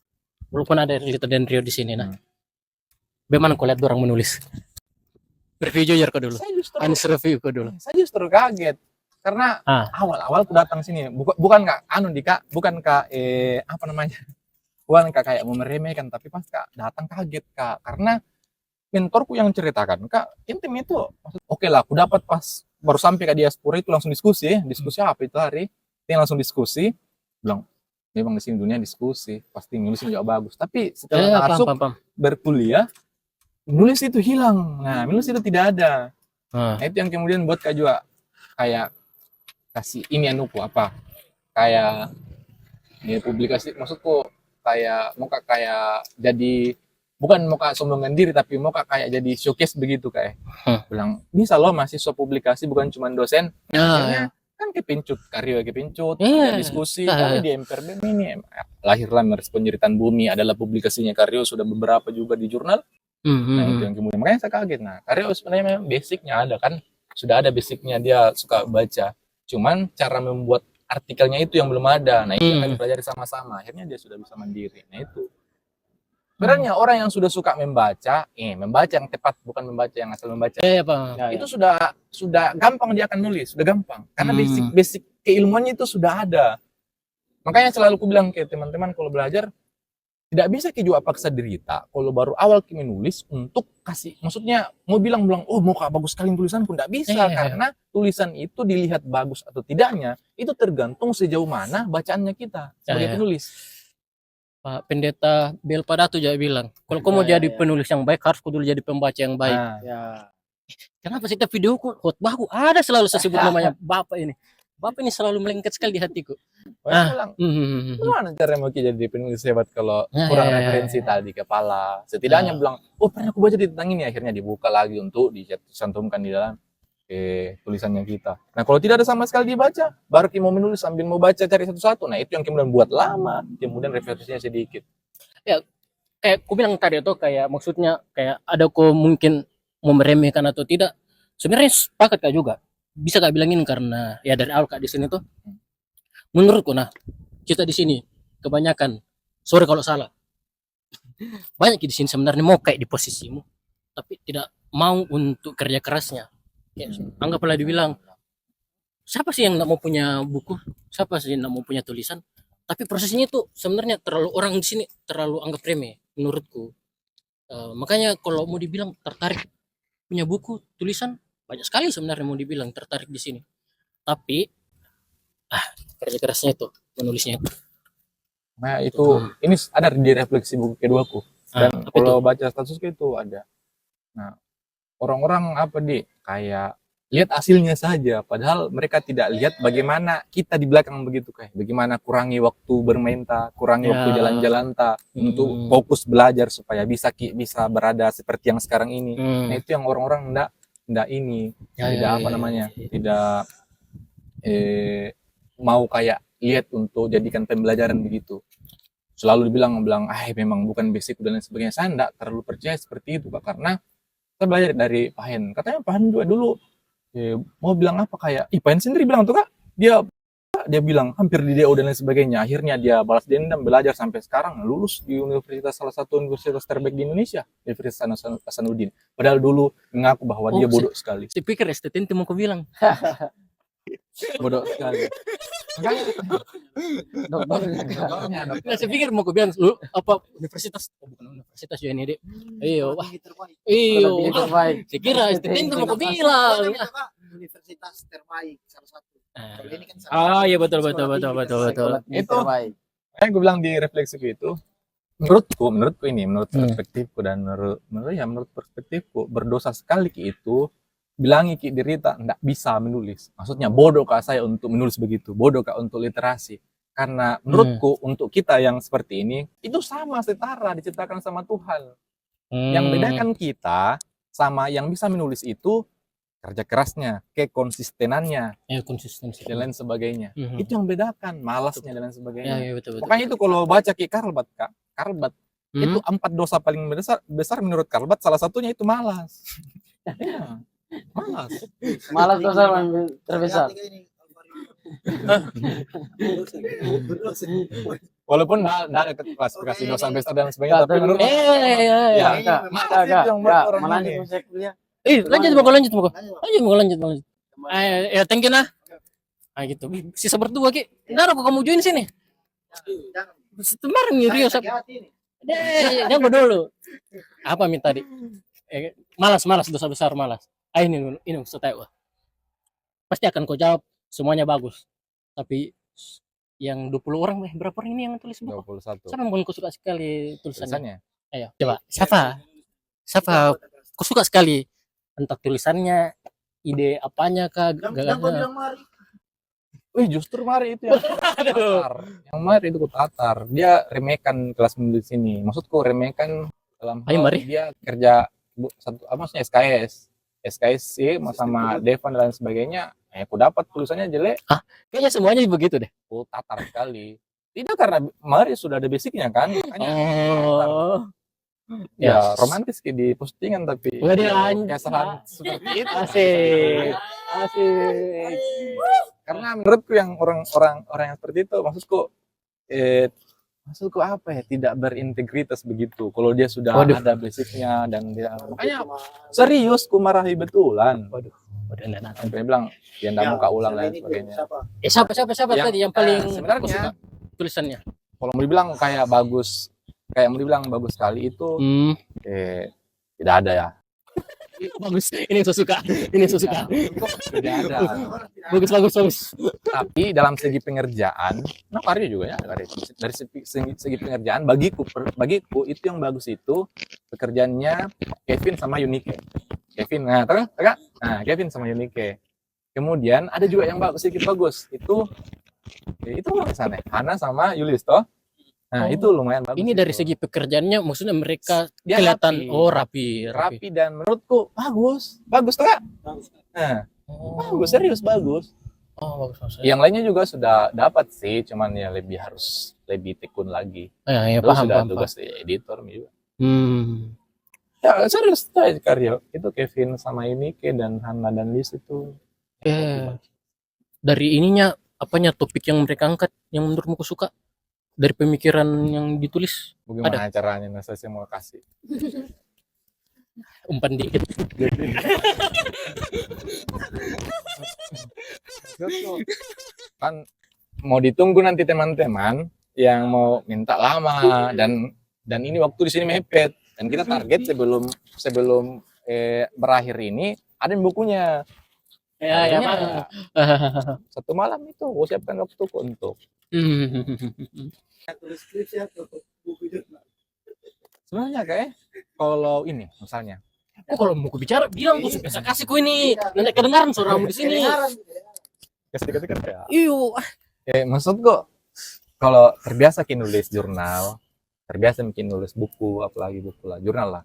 Walaupun ada Lita dan Rio di sini nah. Bagaimana kau lihat orang menulis? Review jujur kau dulu. Anis review kau dulu. Saya justru kaget karena awal-awal aku datang sini bukan Kak bukan Kak apa namanya? Bukan Kak kayak mau meremehkan, tapi pas Kak datang kaget Kak karena mentorku yang ceritakan Kak intim itu oke lah aku dapat pas baru sampai ke diaspora itu langsung diskusi apa itu hari ini langsung diskusi bilang memang di sini dunia diskusi pasti nulisnya juga bagus tapi setelah masuk berkuliah nulis itu hilang. Nah, nulis itu tidak ada. Nah, itu yang kemudian buat Kak juga kayak kasih ini anuku apa? Kayak ini publikasi maksudku kayak mau kayak jadi bukan mau sombongan diri tapi mau kayak jadi showcase begitu kayak. Bilang bisa loh mahasiswa publikasi bukan cuma dosen. Akhirnya kan kepincut karya diskusi di MPRB ini lahirlah Merespon Jeritan Bumi adalah publikasinya karya sudah beberapa juga di jurnal. Nah itu yang kemudian makanya saya kaget. Nah karya sebenarnya basicnya ada kan sudah ada basicnya dia suka baca cuman cara membuat artikelnya itu yang belum ada. Nah itu yang dipelajari sama-sama akhirnya dia sudah bisa mandiri. Nah itu sebenarnya orang yang sudah suka membaca yang tepat bukan membaca yang asal membaca itu sudah gampang dia akan nulis sudah gampang karena basic keilmuannya itu sudah ada. Makanya selalu aku bilang ke teman-teman kalau belajar tidak bisa juga paksa derita kalau baru awal kita menulis untuk kasih maksudnya mau bilang oh mau Kak bagus sekali tulisanku tidak bisa karena tulisan itu dilihat bagus atau tidaknya itu tergantung sejauh mana bacaannya kita sebagai penulis. Pak Pendeta Bel Padato juga bilang, kalau kau mau Ya, jadi ya. penulis yang baik, harus kau dulu jadi pembaca yang baik. Nah, Ya. Kenapa setiap videoku, khotbahku ada selalu saya sebut namanya Bapak ini. Bapak ini selalu melengket sekali di hatiku. pokoknya bilang, Hmm. gimana cara mau jadi penulis hebat kalau Ya, kurang ya, ya, referensi ya. tadi kepala. Setidaknya Ya. bilang, oh pernah aku baca di tentang ini, akhirnya dibuka lagi untuk dicantumkan di dalam tulisannya kita. Nah kalau tidak ada sama sekali dibaca, baru kita mau menulis sambil mau baca cari satu-satu. Nah itu yang kemudian buat lama, kemudian referensinya sedikit. Kayak aku bilang tadi itu, kayak maksudnya kayak ada kok mungkin mau meremehkan atau tidak. Sebenarnya sepakat kak juga. Bisa kak bilangin karena ya dari awal kak di sini tuh, menurutku nah kita di sini kebanyakan, sorry kalau salah, banyak di sini sebenarnya mau kayak di posisimu, tapi tidak mau untuk kerja kerasnya. Ya, anggaplah dibilang, siapa sih yang nggak mau punya buku, siapa sih yang nggak mau punya tulisan, tapi prosesnya itu sebenarnya terlalu, orang di sini terlalu anggap remeh menurutku. Makanya kalau mau dibilang tertarik punya buku tulisan, banyak sekali sebenarnya mau dibilang tertarik di sini, tapi kerja kerasnya itu, menulisnya itu. Nah itu ini ada di refleksi buku keduaku. Dan Apa itu? kalau baca statusku itu ada. Nah orang-orang apa kayak lihat hasilnya saja, padahal mereka tidak lihat bagaimana kita di belakang begitu, kayak bagaimana kurangi waktu bermain kurangi Ya. waktu jalan-jalan untuk fokus belajar supaya bisa berada seperti yang sekarang ini. Nah itu yang orang-orang ndak ini Ya, tidak ya, apa ya, namanya ya. tidak mau kayak lihat untuk jadikan pembelajaran begitu. Selalu dibilang memang bukan basic dan lain sebagainya. Saya ndak terlalu percaya seperti itu Kak, karena kita belajar dari Pak Hen. Katanya Pak Hen juga dulu mau bilang apa kayak, Pak Hen sendiri bilang tuh Kak, dia bilang hampir di DO dan lain sebagainya. Akhirnya dia balas dendam, belajar sampai sekarang lulus di salah satu universitas terbaik di Indonesia, Universitas Hasanuddin. Padahal dulu mengaku bahwa dia bodoh sekali. Saya pikir STT itu mau aku bilang. Bodoh sekali. Makanya Dokternya. Nah, saya pikir mau aku bilang lu apa universitas, bukan universitas ya ini deh. Iyo, wah, Strategi terbaik. iyo. Strategi terbaik. Saya kira STT itu mau aku bilang. Ada itu, Kak, universitas terbaik salah satu. Kalau ini kan salah Ah satu iya betul sekolah betul tinggi betul kan. betul betul. Itu Terbaik. kayak gue bilang di refleksiku itu, menurutku ini, menurut perspektifku dan menurut perspektifku, berdosa sekali Ki itu bilangi Ki Dirita nggak bisa menulis. Maksudnya bodoh Kak saya untuk menulis begitu, bodoh Kak untuk literasi. Karena menurutku untuk kita yang seperti ini itu sama, setara diciptakan sama Tuhan. Yang bedakan kita sama yang bisa menulis itu kerja kerasnya, kekonsistenannya, Ya konsistensi dan lain sebagainya. Itu yang bedakan, malasnya dan lain sebagainya. Ya, betul betul. Makanya itu kalau baca Ki Karlbat Kak, Karlbat itu 4 dosa paling besar menurut Karlbat, salah satunya itu malas. Ya, malas. Malas dosa yang terbesar. Tiga ini, Alvaro. Walaupun nggak ada klasifikasi dosa besar dan sebagainya, tapi menurut ya. ya, Kak, malas itu yang buat orang melanjut ini. proses kuliah. Lanjut mau lanjut. Lanjut. Ya thank you nah. Gitu. Sisa berdua Ki. Ntar aku kamu join sini. Kemarin nih Rio jangan dulu. Apa minta tadi? Malas dosa besar malas. Ini setelah pasti akan kau jawab semuanya bagus. Tapi yang 20 orang berapa orang ini yang tulis buku? 21. Siapa yang kau suka sekali tulisannya? Tulisannya. Ayo, coba. Siapa? Kau suka sekali entah tulisannya, ide apanya kah, Yang kau bilang mari. Wih, justru Mari itu yang tatar. Yang Mari itu tatar. Dia remekan kelas menulis ini. Maksudku remekan dalam hal Mari. dia kerja maksudnya SKS sih sama Devan dan lain sebagainya. Aku dapat tulisannya jelek. Kayaknya semuanya begitu deh. Aku tatar sekali. Tidak karena Mari sudah ada basicnya kan. Makanya ya romantis di postingan tapi kesalahan seperti itu. Asik. Karena menurutku yang orang yang seperti itu maksudku apa ya, tidak berintegritas begitu. Kalau dia sudah ada basicnya dan dia makanya serius ku marahi betulan. Sampai bilang dia nggak mau ulang dan sebagainya. Siapa tadi yang paling sebenarnya tulisannya? Kalau mau dibilang bagus sekali itu tidak ada ya. Bagus, ini yang saya suka. Ini yang saya suka. Tidak ada. Bagus, bagus, bagus. Tapi dalam segi pengerjaan, nah Aryo juga ya, dari segi pengerjaan bagiku itu yang bagus itu pekerjaannya Kevin sama Yunike. Kevin, nah tahu kan? Nah Kevin sama Yunike. Kemudian ada juga yang sedikit bagus itu sana Hana sama Yulis toh. Nah Oh. itu lumayan bagus. Ini dari itu. segi pekerjaannya, maksudnya mereka Dia kelihatan rapi. rapi. Rapi dan menurutku bagus toh Kak? Nah Oh, bagus, serius bagus. Oh, bagus maksudnya. Yang lainnya juga sudah dapat sih, cuman ya harus lebih tekun lagi. Ya, Terus paham, sudah paham, tugas editor juga. Hmm. Ya serius tuh Karyo. Itu Kevin sama Yunike dan Hana dan Liz itu. Dari ininya, apanya topik yang mereka angkat yang menurutmu aku suka dari pemikiran yang ditulis, Bagaimana caranya? Nah, saya mau kasih. umpan dikit. Kan mau ditunggu nanti teman-teman yang mau minta lama dan ini waktu di sini mepet dan kita target sebelum berakhir ini ada bukunya. Ya, ya, Artinya, Pak. satu malam itu gue siapkan waktuku untuk tulis skripsi atau buku jurnal. sebenarnya kayak kalau ini misalnya Kok kalau mau aku bicara bilang tuh supaya saya kasih ku ini. Nanti kedengaran suaramu di sini. ketika ya Iyo. maksudku kalau terbiasa nulis jurnal, terbiasa bikin nulis buku, apalagi buku lah, jurnal lah.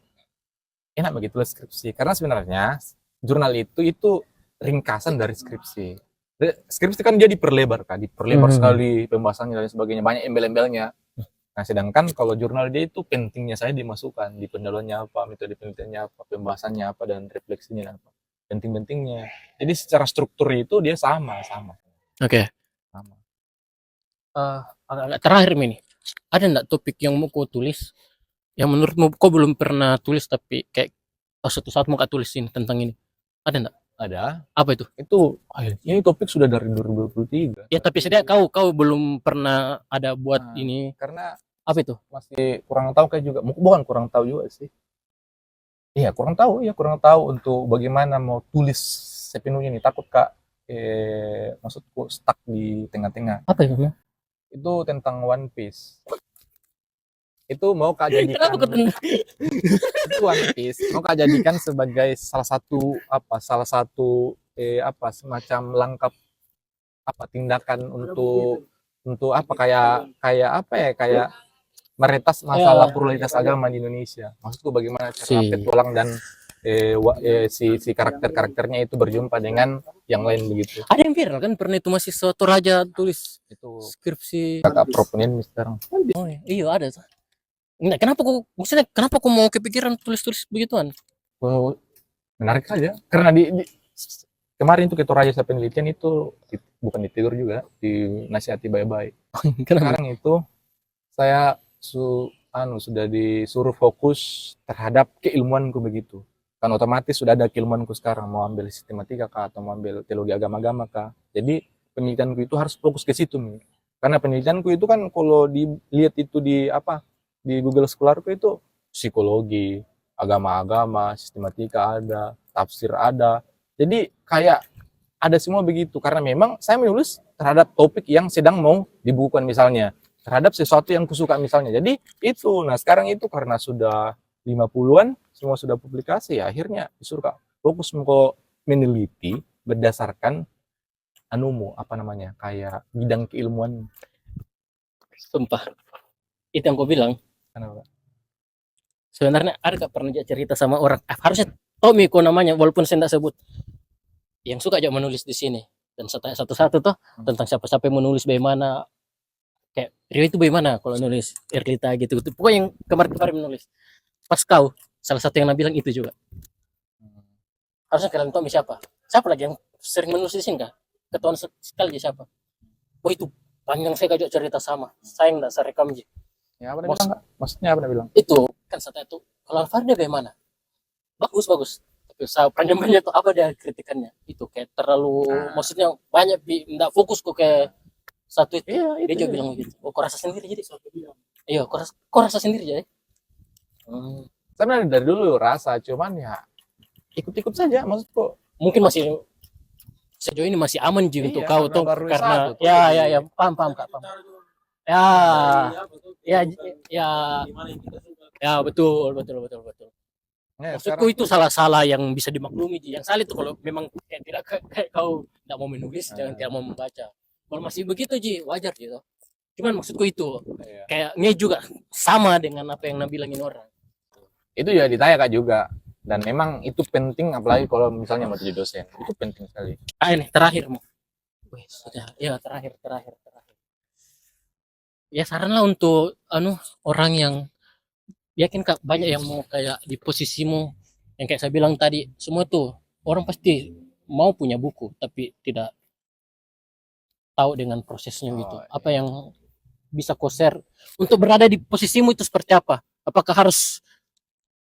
Enak begitu tulis skripsi, karena sebenarnya jurnal itu ringkasan dari skripsi. Skripsi kan dia diperlebar sekali pembahasannya dan sebagainya, banyak embel-embelnya. Nah, sedangkan kalau jurnal dia itu pentingnya saya dimasukkan di pendalamannya apa, metode penelitiannya apa, pembahasannya apa, dan refleksinya apa, penting-pentingnya. Jadi secara struktur itu dia sama. Oke. Sama. Agak terakhir ini. Ada enggak topik yang mau kau tulis yang menurutmu kau belum pernah tulis tapi kayak suatu saat mau kau tulis ini tentang ini? Ada enggak? Ada. Apa itu? Ini topik sudah dari 2023. Ya tapi setidaknya kau belum pernah ada buat Nah, ini. Karena Apa itu? masih kurang tahu kayak juga, bukan kurang tahu juga sih. Iya, kurang tahu untuk bagaimana mau tulis sepenuhnya ini. Takut Kak, maksudku stuck di tengah-tengah. Apa itu? Itu tentang One Piece. Itu mau Kak jadikan Kenapa kau tendang? itu One Piece mau Kak jadikan sebagai salah satu semacam langkah tindakan untuk kayak meretas masalah pluralitas agama di Indonesia. Maksudku bagaimana cara petualang dan si karakternya itu berjumpa dengan yang lain begitu. Ada yang viral kan pernah itu masih suatu raja tulis Itu skripsi. kakak proponen sekarang. Oh iya ada tuh. Enggak, kenapa kau mau kepikiran tulis-tulis begituan? Oh, menarik saja karena kemarin itu ketua raja penelitian itu bukan ditegur juga, dinasihati baik-baik. Kenapa? Sekarang itu saya sudah disuruh fokus terhadap keilmuanku begitu. Kan otomatis sudah ada keilmuanku sekarang, mau ambil sistematika kah atau mau ambil teologi agama-agama kah. Jadi penelitianku itu harus fokus ke situ nih. Karena penelitianku itu kan kalau dilihat itu di Google Scholarku itu psikologi, agama-agama, sistematika ada, tafsir ada. Jadi kayak ada semua begitu karena memang saya menulis terhadap topik yang sedang mau dibukukan misalnya, terhadap sesuatu yang kusuka misalnya. Jadi itu, nah sekarang itu karena sudah 50-an semua sudah publikasi ya akhirnya disuruh Kak fokus mau meneliti berdasarkan kayak bidang keilmuan. Sumpah. Itu yang kau bilang. Kenapa? Sebenarnya ada gak pernah cerita sama orang? Harusnya Tommy kok namanya, walaupun saya tidak sebut. Yang suka aja menulis di sini. Dan saya tanya satu-satu tuh tentang siapa-siapa yang menulis bagaimana. Kayak Rio itu bagaimana kalau nulis Erlita gitu. Pokoknya yang kemarin-kemarin menulis. Pas kau, salah satu yang bilang itu juga. Harusnya kalian Tommy siapa? Siapa lagi yang sering menulis di sini kah? Ketahuan sekali siapa? Oh itu panjang saya gak cerita sama. Sayang enggak saya rekam aja. Ya, apa dia bilang, Kak? Maksudnya apa dia bilang? Itu kan saya itu kalau Alfari dia bagaimana bagus tapi saya panjang-panjang itu apa dia kritikannya itu kayak terlalu maksudnya banyak tidak fokus kok kayak satu itu dia juga bilang gitu. Oh kok rasa sendiri jadi iya kok rasa sendiri jadi sebenarnya dari dulu rasa cuman ya ikut-ikut saja maksudku. Mungkin masih sejauh ini masih aman Ji untuk Iya, kau karena tuh baru karena S1 tuh, ya jadi- ya ya paham paham Kak, paham. Ya, ya ya ya betul betul betul betul. Ya, Maksudku sekarang itu salah-salah yang bisa dimaklumi Ji. Yang salah itu kalau memang kayak tidak kayak kau tidak mau menulis jangan tidak mau membaca. Kalau masih begitu Ji wajar gitu. Cuman maksudku itu iya. kayak nge juga sama dengan apa yang nabilangin orang. Itu ya ditanya Kak juga, dan memang itu penting apalagi kalau misalnya mau jadi dosen, itu penting sekali. Ah ini terakhir mau. Wih, sudah. Ya terakhir. Ya saran lah untuk orang yang yakin Kak banyak yang mau kayak di posisimu yang kayak saya bilang tadi semua tuh orang pasti mau punya buku tapi tidak tahu dengan prosesnya gitu. Oh, Apa yang bisa kau share untuk berada di posisimu itu seperti apa? Apakah harus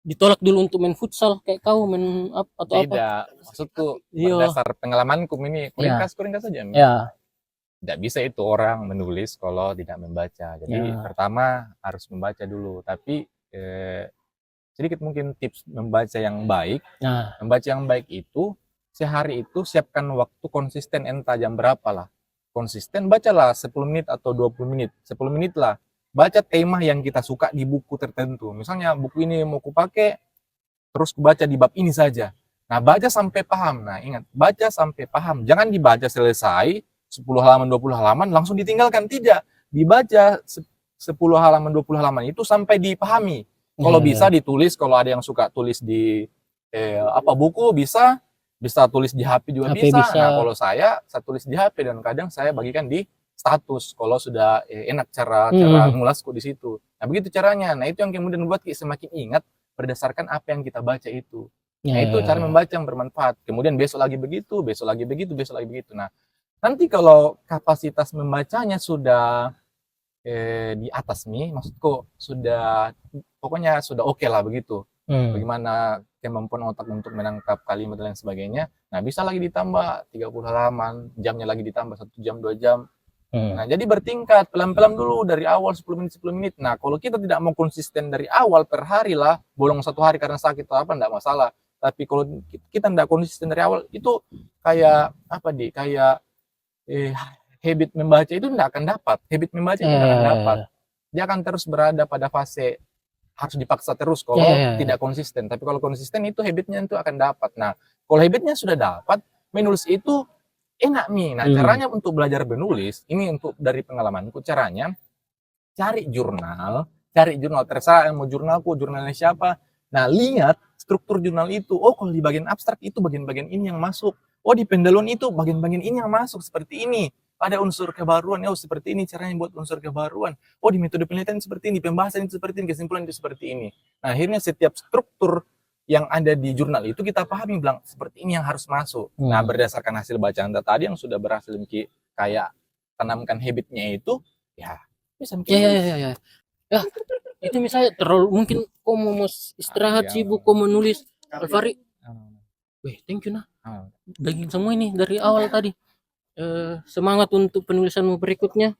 ditolak dulu untuk main futsal kayak kau main atau apa? Tidak, maksudku Iya. berdasar pengalamanku ini, kuringkas saja. Ya, Tidak bisa itu orang menulis kalau tidak membaca. Jadi Ya. pertama harus membaca dulu. Tapi sedikit mungkin tips membaca yang baik. nah, Membaca yang baik itu sehari itu siapkan waktu konsisten entah jam berapa lah. Konsisten bacalah 10 menit atau 20 menit. 10 menit lah. Baca tema yang kita suka di buku tertentu. Misalnya buku ini mau kupakai, terus baca di bab ini saja. Nah, baca sampai paham. Nah, ingat, baca sampai paham. Jangan dibaca selesai, 10 halaman, 20 halaman, langsung ditinggalkan. Tidak. Dibaca 10 halaman, 20 halaman itu sampai dipahami. Kalau bisa ditulis, kalau ada yang suka tulis di buku bisa tulis di HP juga HP bisa. bisa. Nah, kalau saya tulis di HP dan kadang saya bagikan di status kalau sudah enak cara ngulasku di situ. Nah, begitu caranya. Nah, itu yang kemudian membuat kita semakin ingat berdasarkan apa yang kita baca itu. Nah, itu cara membaca yang bermanfaat. Kemudian besok lagi begitu, besok lagi begitu, besok lagi begitu. Nah, nanti kalau kapasitas membacanya sudah di atas nih, maksudku sudah pokoknya sudah oke lah begitu. Bagaimana kemampuan otak untuk menangkap kalimat dan lain sebagainya. Nah, bisa lagi ditambah 30 halaman, jamnya lagi ditambah 1 jam, 2 jam. Nah, jadi bertingkat pelan-pelan dulu dari awal 10 menit. Nah, kalau kita tidak mau konsisten dari awal per hari lah, bolong 1 hari karena sakit atau apa enggak masalah. Tapi kalau kita tidak konsisten dari awal, itu kayak kayak habit membaca itu tidak akan dapat. Habit membaca itu tidak akan dapat. Dia akan terus berada pada fase harus dipaksa terus kalau tidak konsisten. Tapi kalau konsisten itu habitnya itu akan dapat. Nah, kalau habitnya sudah dapat, menulis itu enak nih. Nah, caranya untuk belajar menulis, ini untuk dari pengalamanku, caranya cari jurnal terserah mau jurnalnya siapa. Nah, lihat struktur jurnal itu. Oh, kalau di bagian abstrak itu bagian-bagian ini yang masuk. Oh, di pendalun itu bagian-bagian ini yang masuk seperti ini. Ada unsur kebaruan, oh seperti ini caranya buat unsur kebaruan. Oh, di metode penelitian seperti ini, pembahasan itu seperti ini, kesimpulan itu seperti ini. Nah, akhirnya setiap struktur yang ada di jurnal itu kita pahami, bilang seperti ini yang harus masuk. Nah, berdasarkan hasil bacaan tadi yang sudah berhasil kayak tanamkan habitnya itu, ya bisa bikin Ya, itu misalnya terlalu mungkin kau mau istirahat sibuk kau menulis Alfari. Wih, thank you nah. Daging semua ini dari awal tadi. Semangat untuk penulisanmu berikutnya.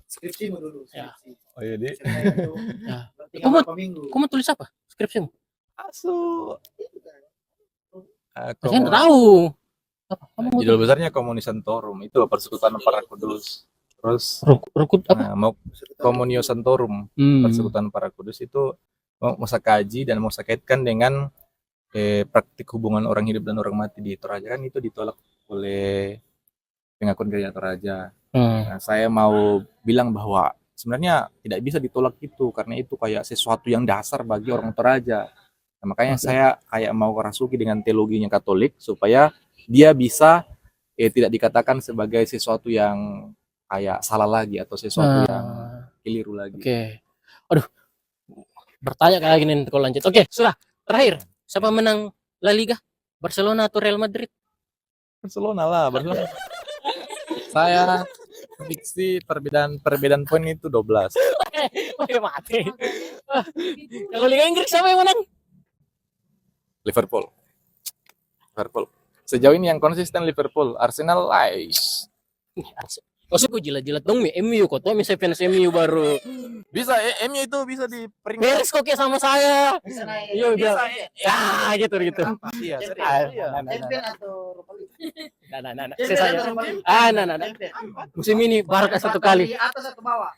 Skripsimu dulu. Skripsi. Oh iya, Di. Ya. Kamu tulis apa? Skripsimu? Asu. Saya nggak tahu. Apa? Kamu Judul besarnya Communisantorum, itu Persekutuan Para Kudus. Terus Rukut apa? mau Communio Santorum, Persekutuan Para Kudus itu mau saya kaji dan mau saya kaitkan dengan praktik hubungan orang hidup dan orang mati di Toraja, kan itu ditolak oleh pengakuan gereja Toraja. Nah, saya mau bilang bahwa sebenarnya tidak bisa ditolak itu karena itu kayak sesuatu yang dasar bagi orang Toraja. Nah, makanya saya kayak mau rasuki dengan teologinya Katolik supaya dia bisa tidak dikatakan sebagai sesuatu yang kayak salah lagi atau sesuatu yang keliru lagi. Oke. Aduh. Bertanya kayak gini kalau lanjut. Oke, sudah. Terakhir, siapa menang La Liga? Barcelona atau Real Madrid? Barcelona lah, Barcelona. Saya prediksi perbedaan poin itu 12. Oke, mati. Kalau Liga Inggris siapa yang menang? Liverpool. Sejauh ini yang konsisten Liverpool. Arsenal Maksudku jilat-jilat dong MU kok tuh saya fans MU baru. Bisa MU itu bisa di peringkat. Beres kok kayak sama saya. Bisa naik. Iya udah. Bisa, Ya gitu gitu. Iya, Champion. serius. Iya. Champion atau Europa League? Nah. Champion Saya atau Europa League? nah. Champion. Musim ini Barca satu kali. Dari atas atau bawah?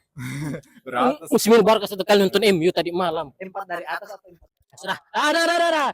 Beratus. Musim ini Barca satu kali nonton MU tadi malam. 4 dari atas atau 4? Sudah. Dah.